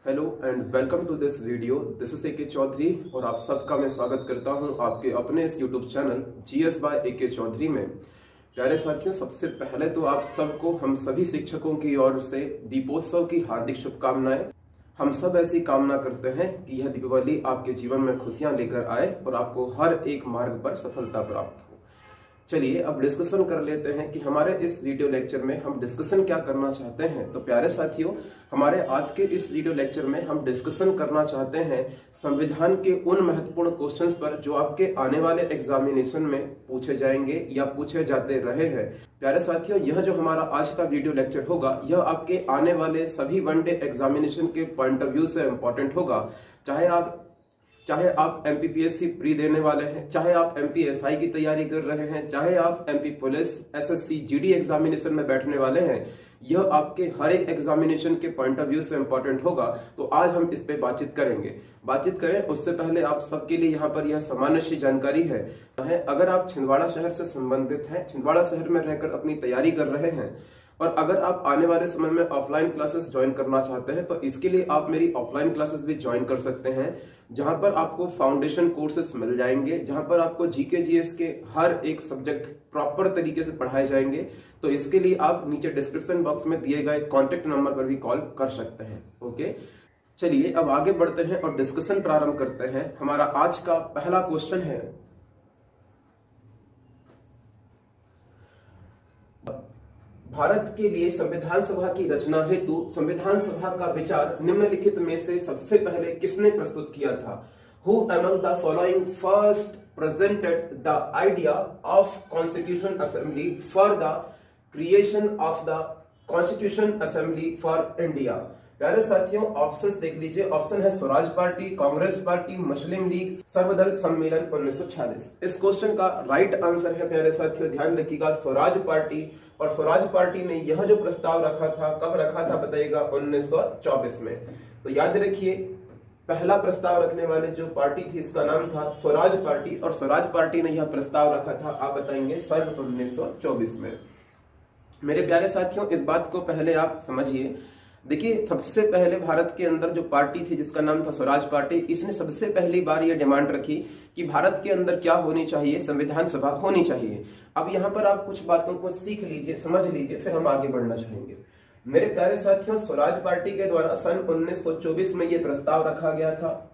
Hello and welcome to this video. This is A K. Chaudhary और आप सबका मैं स्वागत करता हूं आपके अपने इस YouTube channel GS by A K. Chaudhary में। प्यारे साथियों, सबसे पहले तो आप सबको हम सभी शिक्षकों की ओर से दीपोत्सव की हार्दिक शुभकामनाएं। हम सब ऐसी कामना करते हैं कि यह दीपावली आपके जीवन में खुशियां लेकर आए और आपको हर एक मार्ग पर सफलता प्राप्त हो। चलिए अब डिस्कशन कर लेते हैं कि हमारे इस वीडियो लेक्चर में हम डिस्कशन क्या करना चाहते हैं। तो प्यारे साथियों, हमारे आज के इस वीडियो लेक्चर में हम डिस्कशन करना चाहते हैं संविधान के उन महत्वपूर्ण क्वेश्चंस पर जो आपके आने वाले एग्जामिनेशन में पूछे जाएंगे या पूछे जाते रहे हैं। प्यारे साथियों, यह जो हमारा आज का वीडियो लेक्चर होगा यह आपके आने वाले सभी वनडे एग्जामिनेशन के पॉइंट ऑफ व्यू से इंपॉर्टेंट होगा। चाहे आप एमपीपीएससी प्री देने वाले हैं, चाहे आप एमपीएसआई की तैयारी कर रहे हैं, चाहे आप MP police, SSC, GD examination में बैठने वाले हैं, यह आपके हर एक एग्जामिनेशन के पॉइंट ऑफ व्यू से इंपॉर्टेंट होगा। तो आज हम इस पे बातचीत करें उससे पहले आप सबके लिए यहाँ पर यह सामान्य सी जानकारी है। अगर आप छिंदवाड़ा शहर से संबंधित हैं, छिंदवाड़ा शहर में रहकर अपनी तैयारी कर रहे हैं और अगर आप आने वाले समय में ऑफलाइन क्लासेस ज्वाइन करना चाहते हैं तो इसके लिए आप मेरी ऑफलाइन क्लासेस भी ज्वाइन कर सकते हैं, जहां पर आपको फाउंडेशन कोर्सेस मिल जाएंगे, जहां पर आपको जीके जीएस के हर एक सब्जेक्ट प्रॉपर तरीके से पढ़ाए जाएंगे। तो इसके लिए आप नीचे डिस्क्रिप्शन बॉक्स में दिए गए कॉन्टेक्ट नंबर पर भी कॉल कर सकते हैं। ओके, चलिए अब आगे बढ़ते हैं और डिस्कशन प्रारंभ करते हैं। हमारा आज का पहला क्वेश्चन है, भारत के लिए संविधान सभा की रचना हेतु संविधान सभा का विचार निम्नलिखित में से सबसे पहले किसने प्रस्तुत किया था? Who among the following first presented the idea of Constitution Assembly for the creation of the Constitution Assembly for India? प्यारे साथियों, ऑप्शंस देख लीजिए। ऑप्शन है स्वराज पार्टी, कांग्रेस पार्टी, मुस्लिम लीग, सर्वदल सम्मेलन 1946। इस क्वेश्चन का राइट आंसर है प्यारे साथियों, ध्यान रखिएगा, स्वराज पार्टी। और स्वराज पार्टी ने यह जो प्रस्ताव रखा था, कब रखा था बताइएगा? 1924 में। तो याद रखिए, पहला प्रस्ताव रखने वाले जो पार्टी थी इसका नाम था स्वराज पार्टी और स्वराज पार्टी ने यह प्रस्ताव रखा था, आप बताएंगे, सन 1924 में। मेरे प्यारे साथियों, इस बात को पहले आप समझिए। देखिए, सबसे पहले भारत के अंदर जो पार्टी थी जिसका नाम था स्वराज पार्टी, इसने सबसे पहली बार यह डिमांड रखी कि भारत के अंदर क्या होनी चाहिए? संविधान सभा होनी चाहिए। अब यहाँ पर आप कुछ बातों को सीख लीजिए, समझ लीजिए, फिर हम आगे बढ़ना चाहेंगे। मेरे प्यारे साथियों, स्वराज पार्टी के द्वारा सन 1924 में यह प्रस्ताव रखा गया था।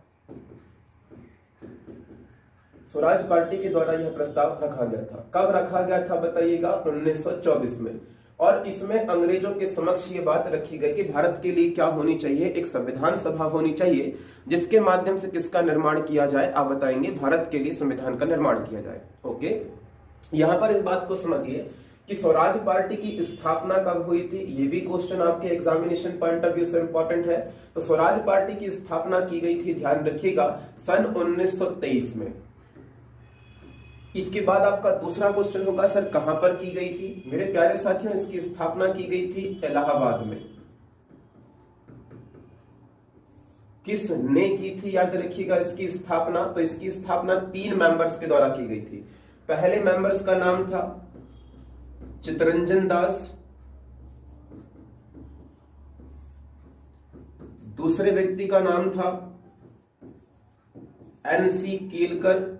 स्वराज पार्टी के द्वारा यह प्रस्ताव रखा गया था। कब रखा गया था बताइएगा? 1924 में। और इसमें अंग्रेजों के समक्ष ये बात रखी गई कि भारत के लिए क्या होनी चाहिए? एक संविधान सभा होनी चाहिए जिसके माध्यम से किसका निर्माण किया जाए? आप बताएंगे, भारत के लिए संविधान का निर्माण किया जाए। ओके, यहां पर इस बात को समझिए कि स्वराज पार्टी की स्थापना कब हुई थी, ये भी क्वेश्चन आपके एग्जामिनेशन पॉइंट ऑफ व्यू से इंपॉर्टेंट है। तो स्वराज पार्टी की स्थापना की गई थी, ध्यान रखिएगा, सन 1923 में। इसके बाद आपका दूसरा क्वेश्चन होगा, सर कहां पर की गई थी? मेरे प्यारे साथियों, इसकी स्थापना की गई थी इलाहाबाद में। किसने की थी? याद रखिएगा इसकी स्थापना। तो इसकी स्थापना 3 मेंबर्स के द्वारा की गई थी। पहले मेंबर्स का नाम था चित्तरंजन दास, दूसरे व्यक्ति का नाम था एनसी केलकर,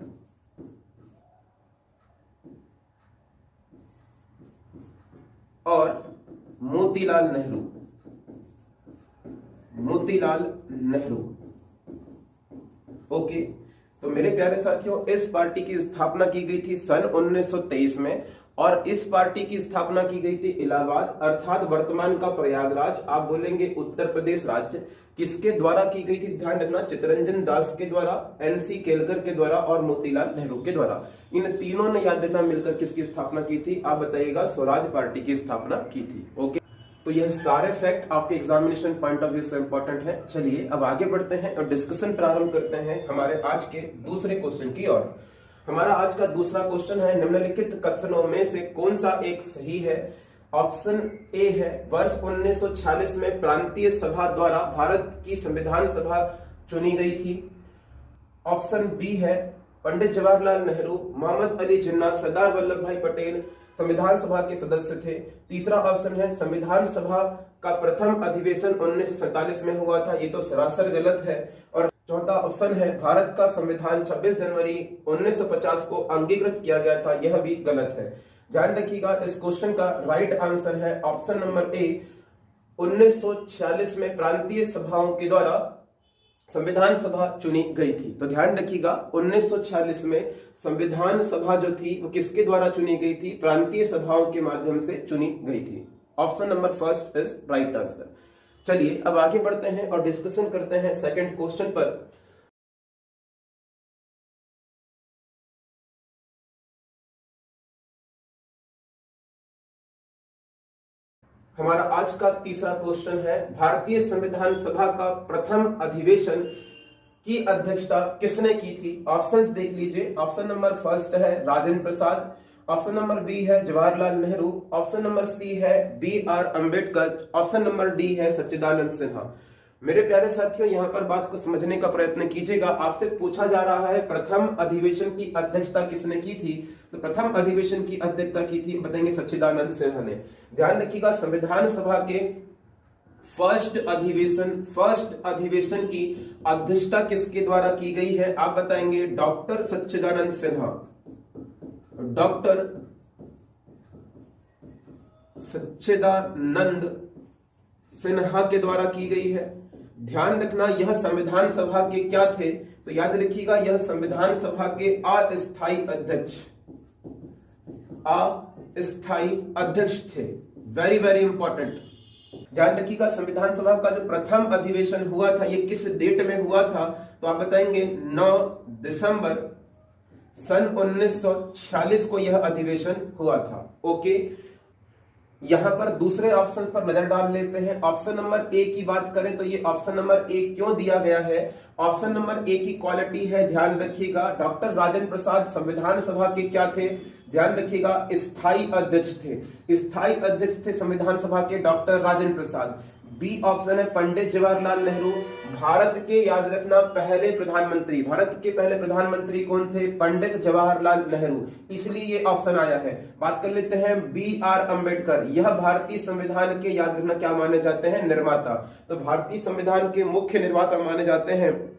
और मोतीलाल नेहरू। ओके, तो मेरे प्यारे साथियों, इस पार्टी की स्थापना की गई थी सन 1923 में और इस पार्टी की स्थापना की गई थी इलाहाबाद अर्थात वर्तमान का प्रयागराज, आप बोलेंगे उत्तर प्रदेश राज्य। किसके द्वारा की गई थी? ध्यान रखना, चित्तरंजन दास के द्वारा, एनसी केलकर के द्वारा और मोतीलाल नेहरू के द्वारा। इन तीनों ने याद रखना मिलकर किसकी स्थापना की थी? आप बताइएगा, स्वराज पार्टी की स्थापना की थी। ओके, तो यह सारे फैक्ट आपके एग्जामिनेशन पॉइंट ऑफ व्यू से इंपॉर्टेंट है। चलिए अब आगे बढ़ते हैं और डिस्कशन प्रारंभ करते हैं हमारे आज के दूसरे क्वेश्चन की ओर। हमारा आज का दूसरा क्वेश्चन है, निम्नलिखित कथनों में से कौन सा एक सही है? ऑप्शन ए है, वर्ष 1946 में प्रांतीय सभा द्वारा भारत की संविधान सभा चुनी गई थी। ऑप्शन बी है, पंडित जवाहरलाल नेहरू, मोहम्मद अली जिन्ना, सरदार वल्लभ भाई पटेल संविधान सभा के सदस्य थे। तीसरा ऑप्शन है संविधान सभा का प्रथम अधिवेशन 1947 में हुआ था, ये तो सरासर गलत है। और चौथा ऑप्शन है भारत का संविधान 26 जनवरी 1950 को अंगीकृत किया गया था, यह भी गलत है। ध्यान रखिएगा, इस क्वेश्चन का राइट आंसर है ऑप्शन नंबर ए, 1946 में प्रांतीय सभाओं के द्वारा संविधान सभा चुनी गई थी। तो ध्यान रखिएगा, 1946 में संविधान सभा जो थी वो किसके द्वारा चुनी गई थी? प्रांतीय सभाओं के माध्यम से चुनी गई थी। Option number first is right answer. चलिए अब आगे बढ़ते हैं और डिस्कशन करते हैं सेकंड क्वेश्चन पर। हमारा आज का तीसरा क्वेश्चन है, भारतीय संविधान सभा का प्रथम अधिवेशन की अध्यक्षता किसने की थी? ऑप्शंस देख लीजिए। ऑप्शन नंबर फर्स्ट है Rajendra Prasad, option number B है Jawaharlal Nehru, option number C है B.R. Ambedkar, option number D है सच्चिदानंद सिन्हा। मेरे प्यारे साथियों, यहाँ पर बात को समझने का प्रयत्न कीजिएगा। आपसे पूछा जा रहा है प्रथम अधिवेशन की अध्यक्षता किसने की थी, तो प्रथम अधिवेशन की अध्यक्षता की थी, बताएंगे सच्चिदानंद सिन्हा ने। ध्यान रखिएगा, संविधान सभा के फर्स्ट अधिवेशन की अध्यक्षता किसके द्वारा की गई है? आप बताएंगे डॉक्टर सच्चिदानंद सिन्हा, डॉक्टर सच्चिदानंद सिन्हा के द्वारा की गई है। ध्यान रखना, यह संविधान सभा के क्या थे? तो याद रखिएगा, यह संविधान सभा के अस्थायी अध्यक्ष थे। Very very important. ध्यान रखिएगा, संविधान सभा का जो प्रथम अधिवेशन हुआ था ये किस डेट में हुआ था? तो आप बताएंगे 9 दिसंबर सन 1946 को यह अधिवेशन हुआ था। ओके, यहां पर दूसरे ऑप्शन पर नजर डाल लेते हैं। ऑप्शन नंबर ए की बात करें तो ये ऑप्शन नंबर ए क्यों दिया गया है? ऑप्शन नंबर ए की क्वालिटी है, ध्यान रखिएगा, डॉक्टर राजेंद्र प्रसाद संविधान सभा के क्या थे? ध्यान रखिएगा, स्थायी अध्यक्ष थे। स्थायी अध्यक्ष थे संविधान सभा के doctor Rajendra Prasad. B option है पंडित जवाहरलाल नेहरू, भारत के, याद रखना, पहले प्रधानमंत्री। भारत के पहले प्रधानमंत्री कौन थे? पंडित जवाहरलाल नेहरू, इसलिए ये ऑप्शन आया है। बात कर लेते हैं B.R. अम्बेडकर, यह भारतीय संविधान के, याद रखना, क्या माने जाते हैं? निर्माता। तो भारतीय संविधान के मुख्य निर्माता माने जाते हैं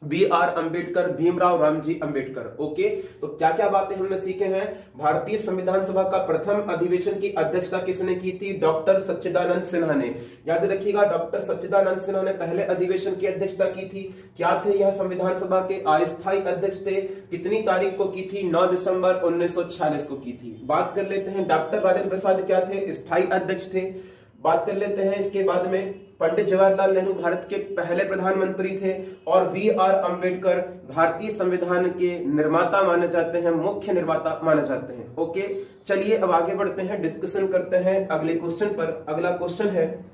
B.R. अम्बेडकर, भीमराव रामजी अम्बेडकर। ओके, तो क्या क्या बातें हमने सीखे हैं? भारतीय संविधान सभा का प्रथम अधिवेशन की अध्यक्षता किसने की थी? डॉक्टर सच्चिदानंद सिन्हा ने। याद रखिएगा, डॉक्टर सच्चिदानंद सिन्हा ने पहले अधिवेशन की अध्यक्षता की थी। क्या थे यह? संविधान सभा के अस्थायी अध्यक्ष थे। कितनी तारीख को की थी? 9 दिसंबर 1946 को की थी। बात कर लेते हैं डॉक्टर राजेंद्र प्रसाद क्या थे? स्थायी अध्यक्ष थे। बात कर लेते हैं इसके बाद में पंडित जवाहरलाल नेहरू भारत के पहले प्रधानमंत्री थे, और V.R. अम्बेडकर भारतीय संविधान के निर्माता माने जाते हैं, मुख्य निर्माता माने जाते हैं। ओके, चलिए अब आगे बढ़ते हैं, डिस्कशन करते हैं अगले क्वेश्चन पर। अगला क्वेश्चन है,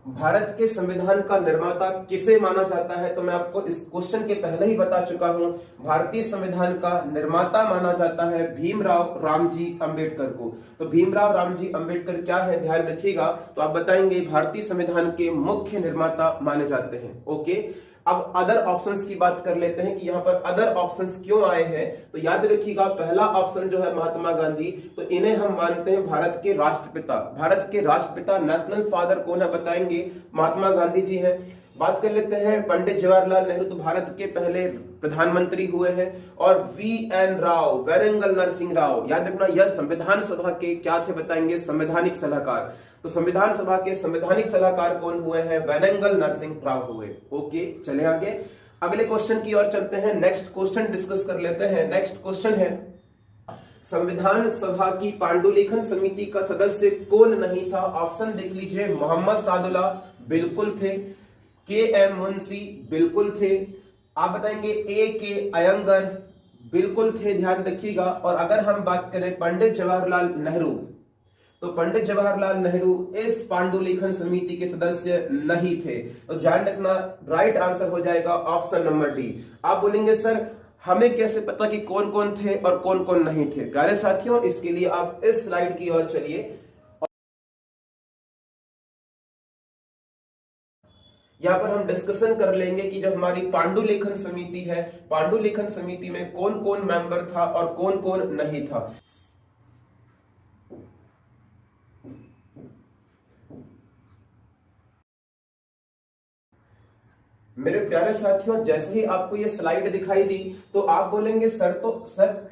भारत के संविधान का निर्माता किसे माना जाता है? तो मैं आपको इस क्वेश्चन के पहले ही बता चुका हूं, भारतीय संविधान का निर्माता माना जाता है भीमराव रामजी अम्बेडकर को। तो भीमराव रामजी अम्बेडकर क्या है? ध्यान रखिएगा, तो आप बताएंगे भारतीय संविधान के मुख्य निर्माता माने जाते हैं। ओके, अब अदर ऑप्शंस की बात कर लेते हैं कि यहाँ पर अदर ऑप्शंस क्यों आए हैं। तो याद रखिएगा, पहला ऑप्शन जो है महात्मा गांधी, तो इन्हें हम मानते हैं भारत के राष्ट्रपिता। भारत के राष्ट्रपिता, नेशनल फादर कौन है? बताएंगे महात्मा गांधी जी हैं। बात कर लेते हैं पंडित जवाहरलाल नेहरू, तो भारत के पहले प्रधानमंत्री हुए हैं। और V.N. राव, वेरंगल नरसिंह राव, याद रखना, यह संविधान सभा के क्या थे? बताएंगे संवैधानिक सलाहकार। तो संविधान सभा के संवैधानिक सलाहकार कौन हुए हैं? वेरंगल नरसिंह राव हुए। ओके, चले आगे अगले क्वेश्चन की ओर चलते हैं। नेक्स्ट क्वेश्चन डिस्कस कर लेते हैं। नेक्स्ट क्वेश्चन है, संविधान सभा की पांडुलिखन समिति का सदस्य कौन नहीं था? ऑप्शन देख लीजिए, मोहम्मद सादुल्ला बिल्कुल थे, K.M. मुंशी बिल्कुल थे, आप बताएंगे A.K. अयंगर बिल्कुल थे, ध्यान रखिएगा। और अगर हम बात करें पंडित जवाहरलाल नेहरू, तो पंडित जवाहरलाल नेहरू इस पांडुलिखन समिति के सदस्य नहीं थे। तो ध्यान रखना, राइट आंसर हो जाएगा ऑप्शन नंबर डी। आप बोलेंगे सर हमें कैसे पता कि कौन कौन थे और कौन कौन नहीं थे? प्यारे साथियों, इसके लिए आप इस स्लाइड की ओर चलिए। यहाँ पर हम डिस्कशन कर लेंगे कि जब हमारी पांडुलेखन समिति है, पांडुलेखन समिति में कौन कौन मेंबर था और कौन कौन नहीं था। मेरे प्यारे साथियों, जैसे ही आपको ये स्लाइड दिखाई दी तो आप बोलेंगे सर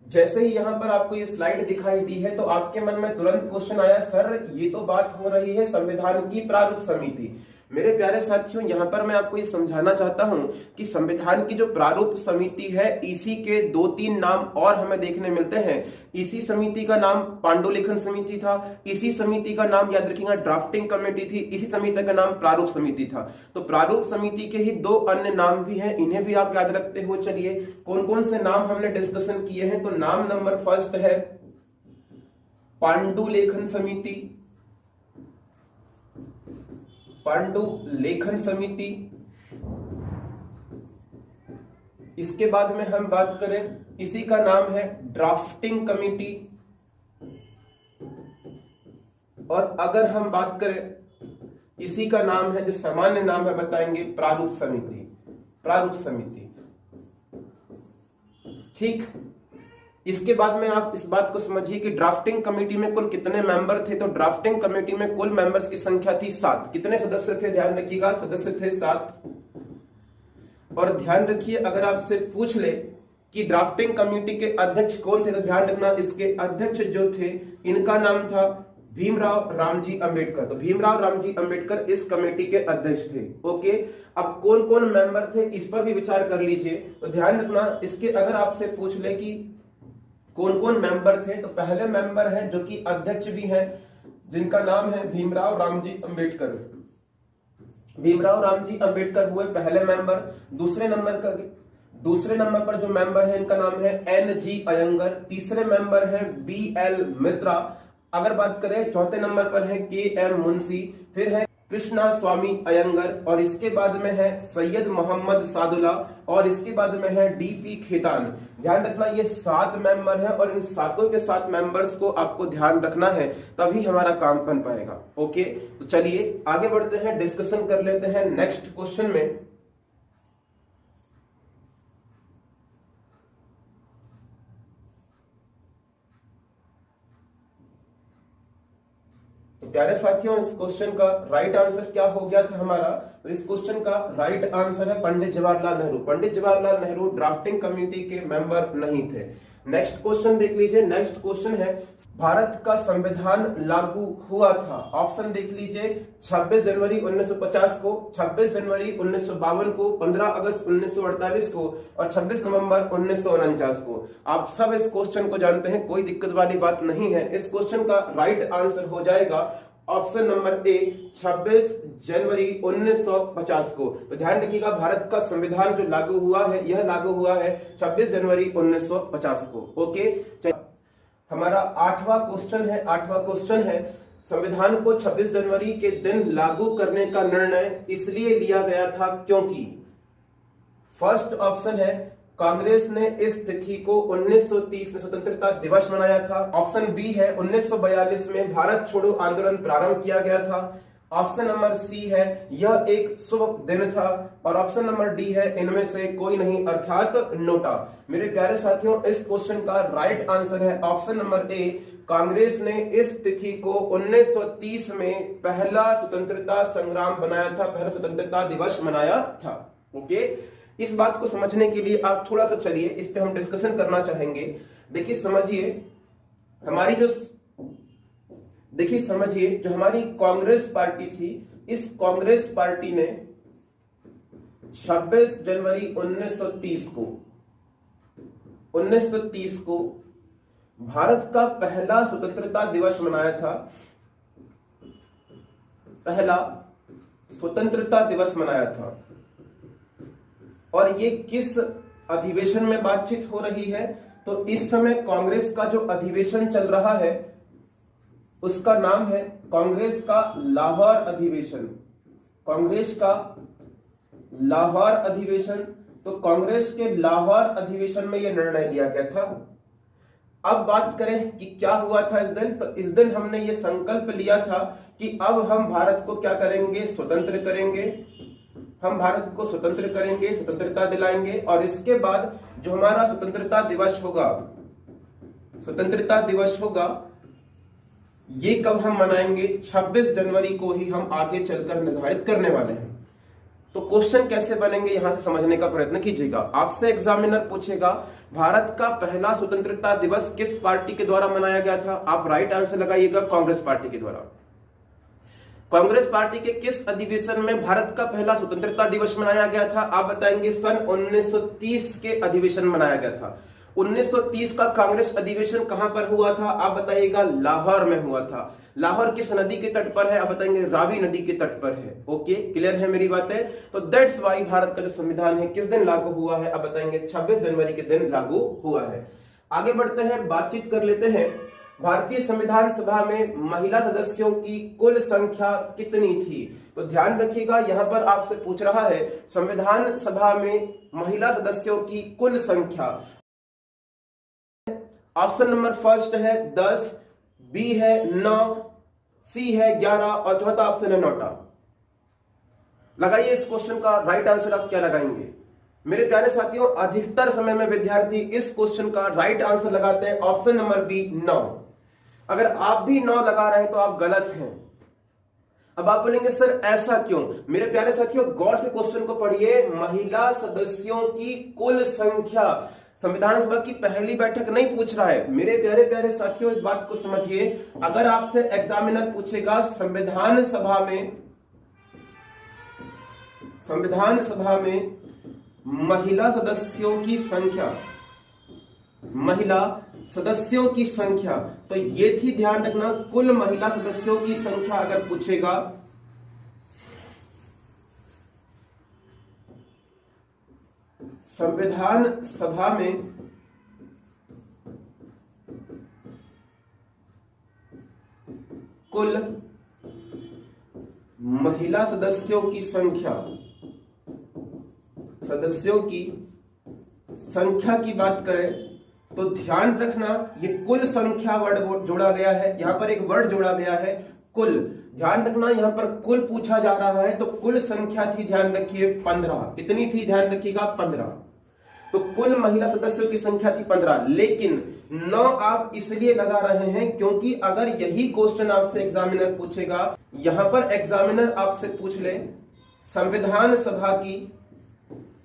जैसे ही यहां पर आपको ये स्लाइड दिखाई दी है तो आपके मन में तुरंत क्वेश्चन आया, सर ये तो बात हो रही है संविधान की प्रारूप समिति। मेरे प्यारे साथियों, यहां पर मैं आपको ये समझाना चाहता हूं कि संविधान की जो प्रारूप समिति है, इसी के 2-3 नाम और हमें देखने मिलते हैं। इसी समिति का नाम पांडुलेखन समिति था, इसी समिति का नाम याद रखिएगा ड्राफ्टिंग कमेटी थी, इसी समिति का नाम प्रारूप समिति था। तो प्रारूप समिति के ही 2 अन्य नाम भी हैं, इन्हें भी आप याद रखते हो। चलिए कौन कौन से नाम हमने डिस्कशन किए हैं। तो नाम नंबर फर्स्ट है पांडुलेखन समिति, पांडुलेखन समिति। इसके बाद में हम बात करें, इसी का नाम है ड्राफ्टिंग कमेटी। और अगर हम बात करें, इसी का नाम है, जो सामान्य नाम है बताएंगे, प्रारूप समिति, प्रारूप समिति। ठीक, इसके बाद में आप इस बात को समझिए कि ड्राफ्टिंग कमेटी में कुल कितने मेंबर थे। तो ड्राफ्टिंग कमेटी में कुल मेंबर्स की संख्या थी 7। कितने सदस्य थे, ध्यान रखिएगा, सदस्य थे 7। और ध्यान रखिए, अगर आपसे पूछ ले कि ड्राफ्टिंग कमेटी के अध्यक्ष कौन थे, तो ध्यान रखना इसके अध्यक्ष जो थे, इनका नाम था भीमराव रामजी अंबेडकर। तो भीमराव रामजी अंबेडकर इस कमेटी के अध्यक्ष थे। ओके, अब कौन कौन मेंबर थे इस पर भी विचार कर लीजिए। तो ध्यान रखना, इसके अगर आपसे पूछ ले कि कौन कौन मेंबर थे, तो पहले मेंबर हैं जो कि अध्यक्ष भी हैं, जिनका नाम है भीमराव रामजी अंबेडकर। भीमराव रामजी अंबेडकर हुए पहले मेंबर। दूसरे नंबर पर जो मेंबर है, इनका नाम है NG अयंगर। तीसरे मेंबर है BL मित्रा। अगर बात करें, चौथे नंबर पर है KM मुंशी। फिर है कृष्णा स्वामी अयंगर। और इसके बाद में है सैयद मोहम्मद सादुल्ला। और इसके बाद में है DP खेतान। ध्यान रखना, ये 7 मेंबर हैं और इन 7 के 7 मेंबर्स को आपको ध्यान रखना है, तभी हमारा काम बन पाएगा। ओके, तो चलिए आगे बढ़ते हैं, डिस्कशन कर लेते हैं नेक्स्ट क्वेश्चन में। प्यारे साथियों, इस क्वेश्चन का राइट आंसर क्या हो गया था हमारा। तो इस क्वेश्चन का राइट आंसर है पंडित जवाहरलाल नेहरू। पंडित जवाहरलाल नेहरू ड्राफ्टिंग कमेटी के मेंबर नहीं थे। नेक्स्ट क्वेश्चन देख लीजिए। नेक्स्ट क्वेश्चन है, भारत का संविधान लागू हुआ था। ऑप्शन देख लीजिए, 26 जनवरी 1950 को, 26 जनवरी 1952 को, 15 अगस्त 1948 को और 26 नवंबर 1949 को। आप सब इस क्वेश्चन को जानते हैं, कोई दिक्कत वाली बात नहीं है। इस क्वेश्चन का राइट आंसर हो जाएगा ऑप्शन नंबर ए, 26 जनवरी 1950 को। तो ध्यान रखिएगा, भारत का संविधान जो लागू हुआ है, यह लागू हुआ है 26 जनवरी 1950 को। ओके, हमारा 8वां क्वेश्चन है, संविधान को 26 जनवरी के दिन लागू करने का निर्णय इसलिए लिया गया था क्योंकि। फर्स्ट ऑप्शन है, कांग्रेस ने इस तिथि को 1930 में स्वतंत्रता दिवस मनाया था। ऑप्शन बी है, 1942 में भारत छोड़ो आंदोलन प्रारंभ किया गया था। ऑप्शन नंबर सी है, यह एक शुभ दिन था। और ऑप्शन नंबर डी है, इनमें से कोई नहीं, अर्थात नोटा। मेरे प्यारे साथियों, इस क्वेश्चन का राइट आंसर है ऑप्शन नंबर ए, कांग्रेस ने इस तिथि को 1930 में पहला स्वतंत्रता संग्राम बनाया था, पहला स्वतंत्रता दिवस मनाया था। ओके, इस बात को समझने के लिए आप थोड़ा सा चलिए, इस पे हम डिस्कशन करना चाहेंगे। देखिए समझिए, जो हमारी कांग्रेस पार्टी थी, इस कांग्रेस पार्टी ने 26 जनवरी 1930 को भारत का पहला स्वतंत्रता दिवस मनाया था। पहला स्वतंत्रता दिवस मनाया था। और ये किस अधिवेशन में बातचीत हो रही है, तो इस समय कांग्रेस का जो अधिवेशन चल रहा है उसका नाम है कांग्रेस का लाहौर अधिवेशन। कांग्रेस का लाहौर अधिवेशन। तो कांग्रेस के लाहौर अधिवेशन में यह निर्णय लिया गया था। अब बात करें कि क्या हुआ था इस दिन, तो इस दिन हमने ये संकल्प लिया था कि अब हम भारत को क्या करेंगे, स्वतंत्र करेंगे। हम भारत को स्वतंत्र करेंगे, स्वतंत्रता दिलाएंगे। और इसके बाद जो हमारा स्वतंत्रता दिवस होगा, स्वतंत्रता दिवस होगा, ये कब हम मनाएंगे, 26 जनवरी को ही हम आगे चलकर निर्धारित करने वाले हैं। तो क्वेश्चन कैसे बनेंगे यहां से समझने का प्रयत्न कीजिएगा। आपसे एग्जामिनर पूछेगा भारत का पहला स्वतंत्रता दिवस किस पार्टी के द्वारा मनाया गया था, आप राइट आंसर लगाइएगा कांग्रेस पार्टी के द्वारा। कांग्रेस पार्टी के किस अधिवेशन में भारत का पहला स्वतंत्रता दिवस मनाया गया था, आप बताएंगे सन 1930 के अधिवेशन मनाया गया था। 1930 का कांग्रेस अधिवेशन कहां पर हुआ था, आप बताइएगा लाहौर में हुआ था। लाहौर किस नदी के तट पर है, आप बताएंगे रावी नदी के तट पर है। ओके, क्लियर है मेरी बातें। तो दैट्स वाई भारत का जो संविधान है किस दिन लागू हुआ है, आप बताएंगे 26 जनवरी के दिन लागू हुआ है। आगे बढ़ते हैं, बातचीत कर लेते हैं। भारतीय संविधान सभा में महिला सदस्यों की कुल संख्या कितनी थी, तो ध्यान रखिएगा यहां पर आपसे पूछ रहा है संविधान सभा में महिला सदस्यों की कुल संख्या। ऑप्शन नंबर फर्स्ट है 10, बी है 9, सी है 11 और चौथा ऑप्शन है 9। लगाइए इस क्वेश्चन का राइट आंसर आप क्या लगाएंगे। मेरे प्यारे साथियों, अधिकतर समय में विद्यार्थी इस क्वेश्चन का राइट आंसर लगाते हैं ऑप्शन नंबर बी 9। अगर आप भी 9 लगा रहे हैं तो आप गलत हैं। अब आप बोलेंगे सर ऐसा क्यों। मेरे प्यारे साथियों, गौर से क्वेश्चन को पढ़िए। महिला सदस्यों की कुल संख्या, संविधान सभा की पहली बैठक नहीं पूछ रहा है। मेरे प्यारे प्यारे साथियों, इस बात को समझिए। अगर आपसे एग्जामिनर पूछेगा संविधान सभा में महिला सदस्यों की संख्या, महिला सदस्यों की संख्या, तो ये थी, ध्यान रखना, कुल महिला सदस्यों की संख्या अगर पूछेगा, संविधान सभा में कुल महिला सदस्यों की संख्या की बात करें तो ध्यान रखना ये कुल संख्या वर्ड जोड़ा गया है, यहां पर एक वर्ड जोड़ा गया है कुल। ध्यान रखना यहां पर कुल पूछा जा रहा है, तो कुल संख्या थी, ध्यान रखिए 15। कितनी थी, ध्यान रखिएगा 15। तो कुल महिला सदस्यों की संख्या थी 15, लेकिन 9 आप इसलिए लगा रहे हैं क्योंकि अगर यही क्वेश्चन आपसे एग्जामिनर पूछेगा, यहां पर एग्जामिनर आपसे पूछ ले संविधान सभा की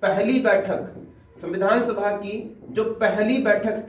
पहली बैठक, संविधान सभा की जो पहली बैठक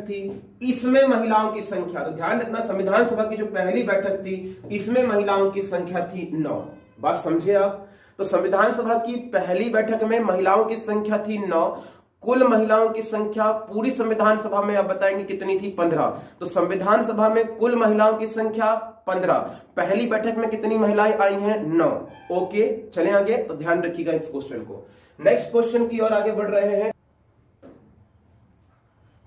थी इसमें महिलाओं की संख्या, तो ध्यान रखना संविधान सभा की जो पहली बैठक थी इसमें महिलाओं की संख्या थी 9। बात समझे आप। तो संविधान सभा की पहली बैठक में महिलाओं की संख्या थी 9। कुल महिलाओं की संख्या पूरी संविधान सभा में आप बताएंगे कितनी थी, 15। तो संविधान सभा में कुल महिलाओं की संख्या 15, पहली बैठक में कितनी महिलाएं आई हैं, 9। ओके, चलें आगे। तो ध्यान रखिएगा इस क्वेश्चन को। नेक्स्ट क्वेश्चन की ओर आगे बढ़ रहे हैं।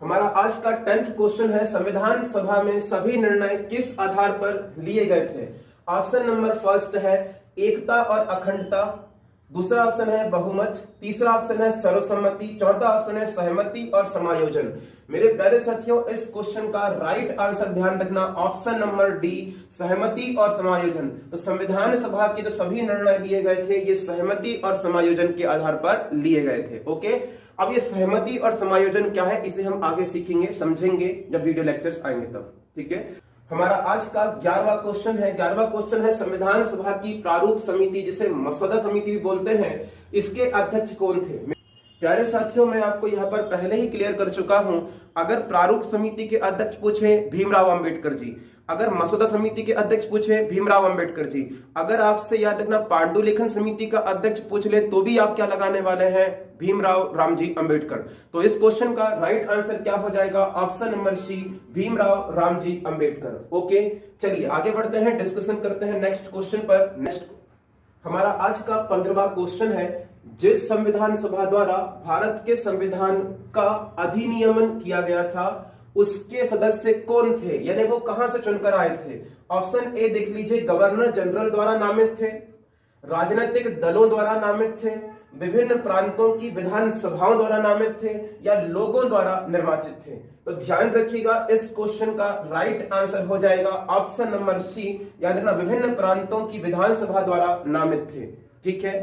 हमारा आज का 10th क्वेश्चन है, संविधान सभा में सभी निर्णय किस आधार पर लिए गए थे। ऑप्शन नंबर फर्स्ट है एकता और अखंडता, दूसरा ऑप्शन है बहुमत, तीसरा ऑप्शन है सर्वसम्मति, चौथा ऑप्शन है सहमति और समायोजन। मेरे प्यारे साथियों, इस क्वेश्चन का राइट आंसर ध्यान रखना ऑप्शन नंबर डी, सहमति और समायोजन। तो संविधान सभा के जो सभी निर्णय लिए गए थे ये सहमति और समायोजन के आधार पर लिए गए थे। ओके, अब ये सहमति और समायोजन क्या है इसे हम आगे सीखेंगे, समझेंगे जब वीडियो लेक्चर्स आएंगे तब। ठीक है, हमारा आज का 11वां क्वेश्चन है। 11वां क्वेश्चन है संविधान सभा की प्रारूप समिति, जिसे मसौदा समिति भी बोलते हैं, इसके अध्यक्ष कौन थे। प्यारे साथियों, मैं आपको यहाँ पर पहले ही क्लियर कर चुका हूं, अगर प्रारूप समिति के अध्यक्ष पूछे भीमराव अंबेडकर जी, अगर मसौदा समिति के अध्यक्ष पूछे भीमराव अंबेडकर जी, अगर आपसे याद रखना पांडुलिखन समिति का अध्यक्ष पूछ ले तो भी आप क्या लगाने वाले हैं, भीमराव रामजी अंबेडकर। तो इस क्वेश्चन का राइट आंसर क्या हो जाएगा, option number C, Bhimrao Ramji Ambedkar. Okay, चलिए आगे बढ़ते हैं, डिस्कशन करते हैं नेक्स्ट क्वेश्चन पर। नेक्स्ट हमारा आज का 15वां क्वेश्चन है, जिस संविधान सभा द्वारा भारत के संविधान का अधिनियमन किया गया था उसके सदस्य कौन थे, यानी वो कहां से चुनकर आए थे। ऑप्शन ए देख लीजिए, गवर्नर जनरल द्वारा नामित थे, राजनीतिक दलों द्वारा नामित थे, विभिन्न प्रांतों की विधानसभाओं द्वारा नामित थे या लोगों द्वारा निर्वाचित थे? तो ध्यान रखिएगा, इस क्वेश्चन का राइट आंसर हो जाएगा ऑप्शन नंबर सी, याद रखना विभिन्न प्रांतों की विधानसभा द्वारा नामित थे। ठीक है,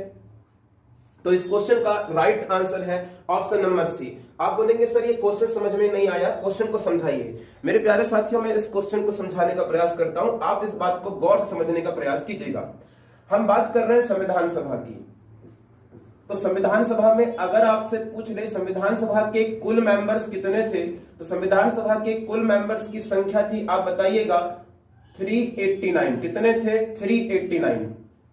तो इस क्वेश्चन का राइट आंसर है ऑप्शन नंबर सी। आप बोलेंगे सर ये क्वेश्चन समझ में नहीं आया, क्वेश्चन को समझाइए। मेरे प्यारे साथियों, मैं इस क्वेश्चन को समझाने का प्रयास करता हूं, आप इस बात को गौर से समझने का प्रयास कीजिएगा। हम बात कर रहे हैं संविधान सभा की, तो संविधान सभा में अगर आपसे पूछ ले संविधान सभा के कुल मेंबर्स कितने थे, तो संविधान सभा के कुल मेंबर्स की संख्या थी, आप बताइएगा 389। कितने थे? 389।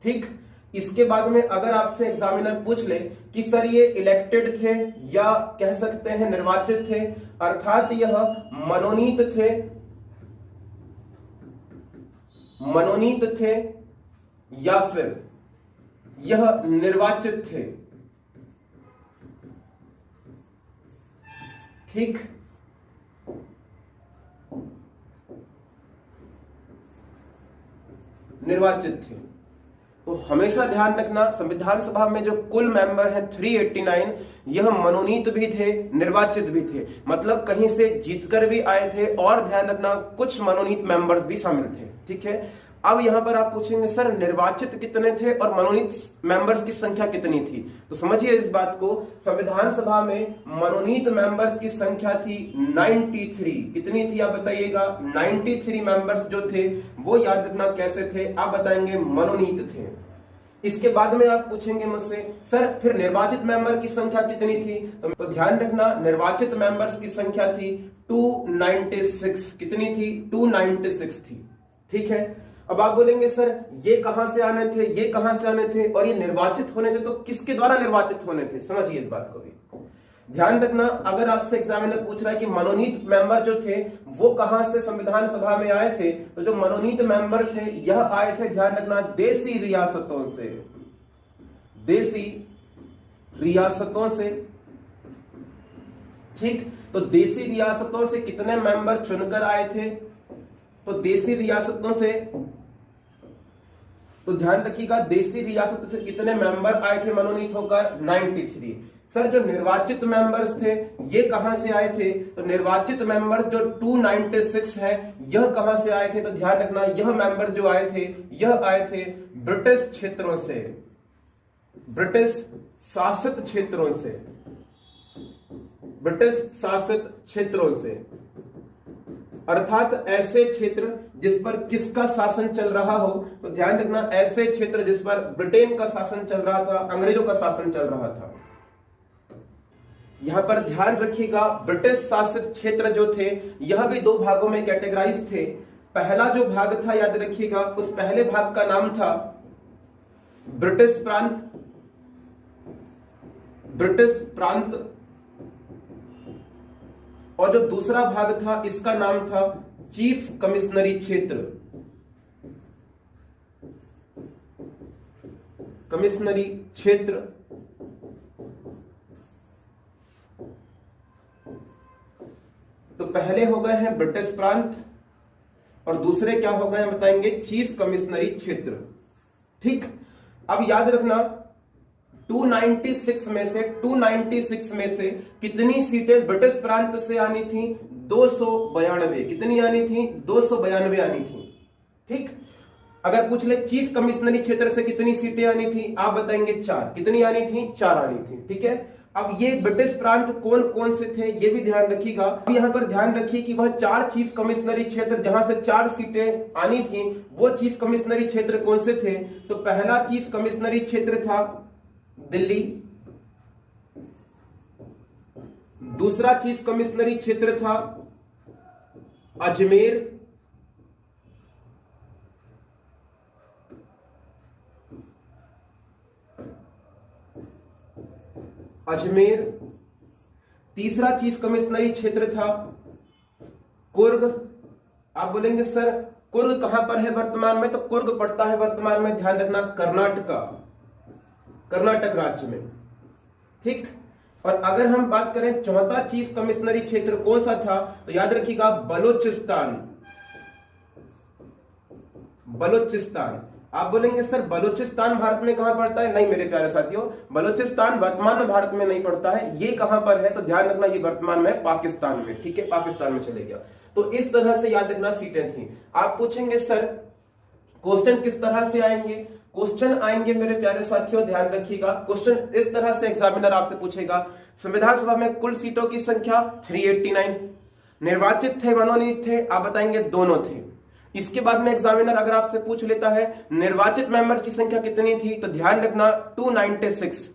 ठीक, इसके बाद में अगर आपसे एग्जामिनर पूछ ले कि सर ये इलेक्टेड थे या कह सकते हैं निर्वाचित थे, अर्थात यह मनोनीत थे या फिर यह निर्वाचित थे। ठीक, निर्वाचित थे। तो हमेशा ध्यान रखना संविधान सभा में जो कुल मेंबर हैं 389, यह मनोनीत भी थे, निर्वाचित भी थे, मतलब कहीं से जीतकर भी आए थे, और ध्यान रखना कुछ मनोनीत मेंबर्स भी शामिल थे। ठीक है, अब यहां पर आप पूछेंगे सर निर्वाचित कितने थे और मनोनीत मेंबर्स की संख्या कितनी थी? तो समझिए इस बात को, संविधान सभा में मनोनीत मेंबर्स की संख्या थी 93। कितनी थी आप बताइएगा? 93 मेंबर्स जो थे वो याद रखना कैसे थे, आप बताएंगे मनोनीत थे। इसके बाद में आप पूछेंगे मुझसे सर फिर निर्वाचित मेंबर की संख्या कितनी थी? तो ध्यान रखना निर्वाचित मेंबर्स की संख्या थी 296। कितनी थी? 296 थी। ठीक है, अब आप बोलेंगे सर ये कहां से आने थे, ये कहां से आने थे, और ये निर्वाचित होने थे तो किसके द्वारा निर्वाचित होने थे? समझिए इस बात को भी ध्यान रखना। अगर आपसे एग्जामिनर पूछ रहा है कि मनोनीत मेंबर जो थे वो कहां से संविधान सभा में आए थे, तो जो मनोनीत मेंबर थे यह आए थे, ध्यान रखना, देसी रियासतों से। देसी रियासतों से। ठीक, तो देसी रियासतों से कितने मेंबर चुनकर आए थे? तो देसी रियासतों से, तो ध्यान रखिएगा देसी रियासतों से कितने मेंबर आए थे मनोनीत होकर? 93। सर जो निर्वाचित मेंबर्स थे ये कहां से आए थे? तो निर्वाचित मेंबर्स जो 296 है यह कहां से आए थे? तो ध्यान रखना यह मेंबर जो आए थे यह आए थे ब्रिटिश क्षेत्रों से, ब्रिटिश शासित क्षेत्रों से, ब्रिटिश शासित क्षेत्रों से, अर्थात ऐसे क्षेत्र जिस पर किसका शासन चल रहा हो? तो ध्यान रखना ऐसे क्षेत्र जिस पर ब्रिटेन का शासन चल रहा था, अंग्रेजों का शासन चल रहा था। यहां पर ध्यान रखिएगा ब्रिटिश शासित क्षेत्र जो थे यह भी दो भागों में कैटेगराइज थे। पहला जो भाग था याद रखिएगा, उस पहले भाग का नाम था ब्रिटिश प्रांत, ब्रिटिश प्रांत, और जो दूसरा भाग था इसका नाम था चीफ कमिश्नरी क्षेत्र, कमिश्नरी क्षेत्र। तो पहले हो गए हैं ब्रिटिश प्रांत और दूसरे क्या हो गए हैं बताएंगे? चीफ कमिश्नरी क्षेत्र। ठीक, अब याद रखना 296 में से कितनी सीटें ब्रिटिश प्रांत से आनी थी? 292। कितनी आनी थी? 292 आनी थी। ठीक, अगर पूछ ले चीफ कमिश्नरी क्षेत्र से कितनी सीटें आनी थी, आप बताएंगे 4। कितनी आनी थी? 4 आनी थी। ठीक है, अब ये ब्रिटिश प्रांत कौन कौन से थे ये भी ध्यान रखिएगा। अब यहां पर ध्यान रखिए कि वह 4 चीफ कमिश्नरी क्षेत्र जहां से 4 सीटें आनी थी वो चीफ कमिश्नरी क्षेत्र कौन से थे? तो पहला चीफ कमिश्नरी क्षेत्र था दिल्ली, दूसरा चीफ कमिश्नरी क्षेत्र था अजमेर, तीसरा चीफ कमिश्नरी क्षेत्र था कुर्ग। आप बोलेंगे सर कुर्ग कहां पर है वर्तमान में? तो कुर्ग पड़ता है वर्तमान में, ध्यान रखना, कर्नाटक राज्य में। ठीक, और अगर हम बात करें चौथा चीफ कमिश्नरी क्षेत्र कौन सा था, तो याद रखिएगा बलूचिस्तान। आप बोलेंगे सर बलूचिस्तान भारत में कहां पड़ता है? नहीं मेरे प्यारे साथियों, बलूचिस्तान वर्तमान में भारत में नहीं पड़ता है। ये कहां पर है तो ध्यान रखना, ये वर्तमान में पाकिस्तान में, ठीक है, पाकिस्तान में चले गया। तो इस तरह से याद रखना सीटें थी। आप पूछेंगे सर क्वेश्चन किस तरह से आएंगे? क्वेश्चन आएंगे मेरे प्यारे साथियों, ध्यान रखिएगा, क्वेश्चन इस तरह से एग्जामिनर आपसे पूछेगा, संविधान सभा में कुल सीटों की संख्या 389, निर्वाचित थे मनोनीत थे? आप बताएंगे दोनों थे। इसके बाद में एग्जामिनर अगर आपसे पूछ लेता है निर्वाचित मेंबर्स की संख्या कितनी थी, तो ध्यान रखना 296,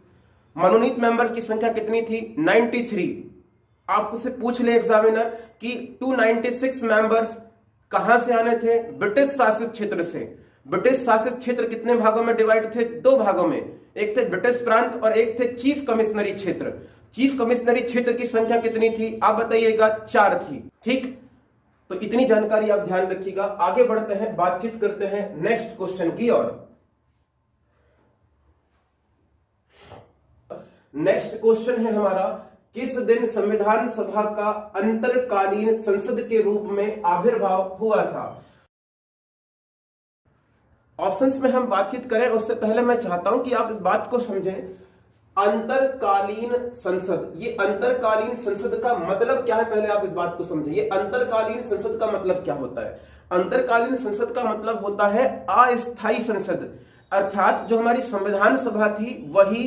मनोनीत मेंबर्स की संख्या कितनी थी? 93। आपसे पूछ ले एग्जामिनर कि 296 मेंबर्स कहां से आने थे? ब्रिटिश शासित क्षेत्र से। ब्रिटिश शासित क्षेत्र कितने भागों में डिवाइड थे? 2 भागों में, एक थे ब्रिटिश प्रांत और एक थे चीफ कमिश्नरी क्षेत्र। चीफ कमिश्नरी क्षेत्र की संख्या कितनी थी? आप बताइएगा। 4 थी। ठीक, तो इतनी जानकारी आप ध्यान रखिएगा। आगे बढ़ते हैं, बातचीत करते हैं नेक्स्ट क्वेश्चन की ओर। नेक्स्ट क्वेश्चन है हमारा, किस दिन संविधान सभा का अंतरकालीन संसद के रूप में आविर्भाव हुआ था? ऑप्शंस में हम बातचीत करें उससे पहले मैं चाहता हूं कि आप इस बात को समझें। अंतरकालीन संसद, ये अंतरकालीन संसद का मतलब क्या है? पहले आप इस बात को समझें, ये अंतरकालीन संसद का मतलब क्या होता है? अंतरकालीन संसद का मतलब होता है अस्थायी संसद, अर्थात जो हमारी संविधान सभा थी वही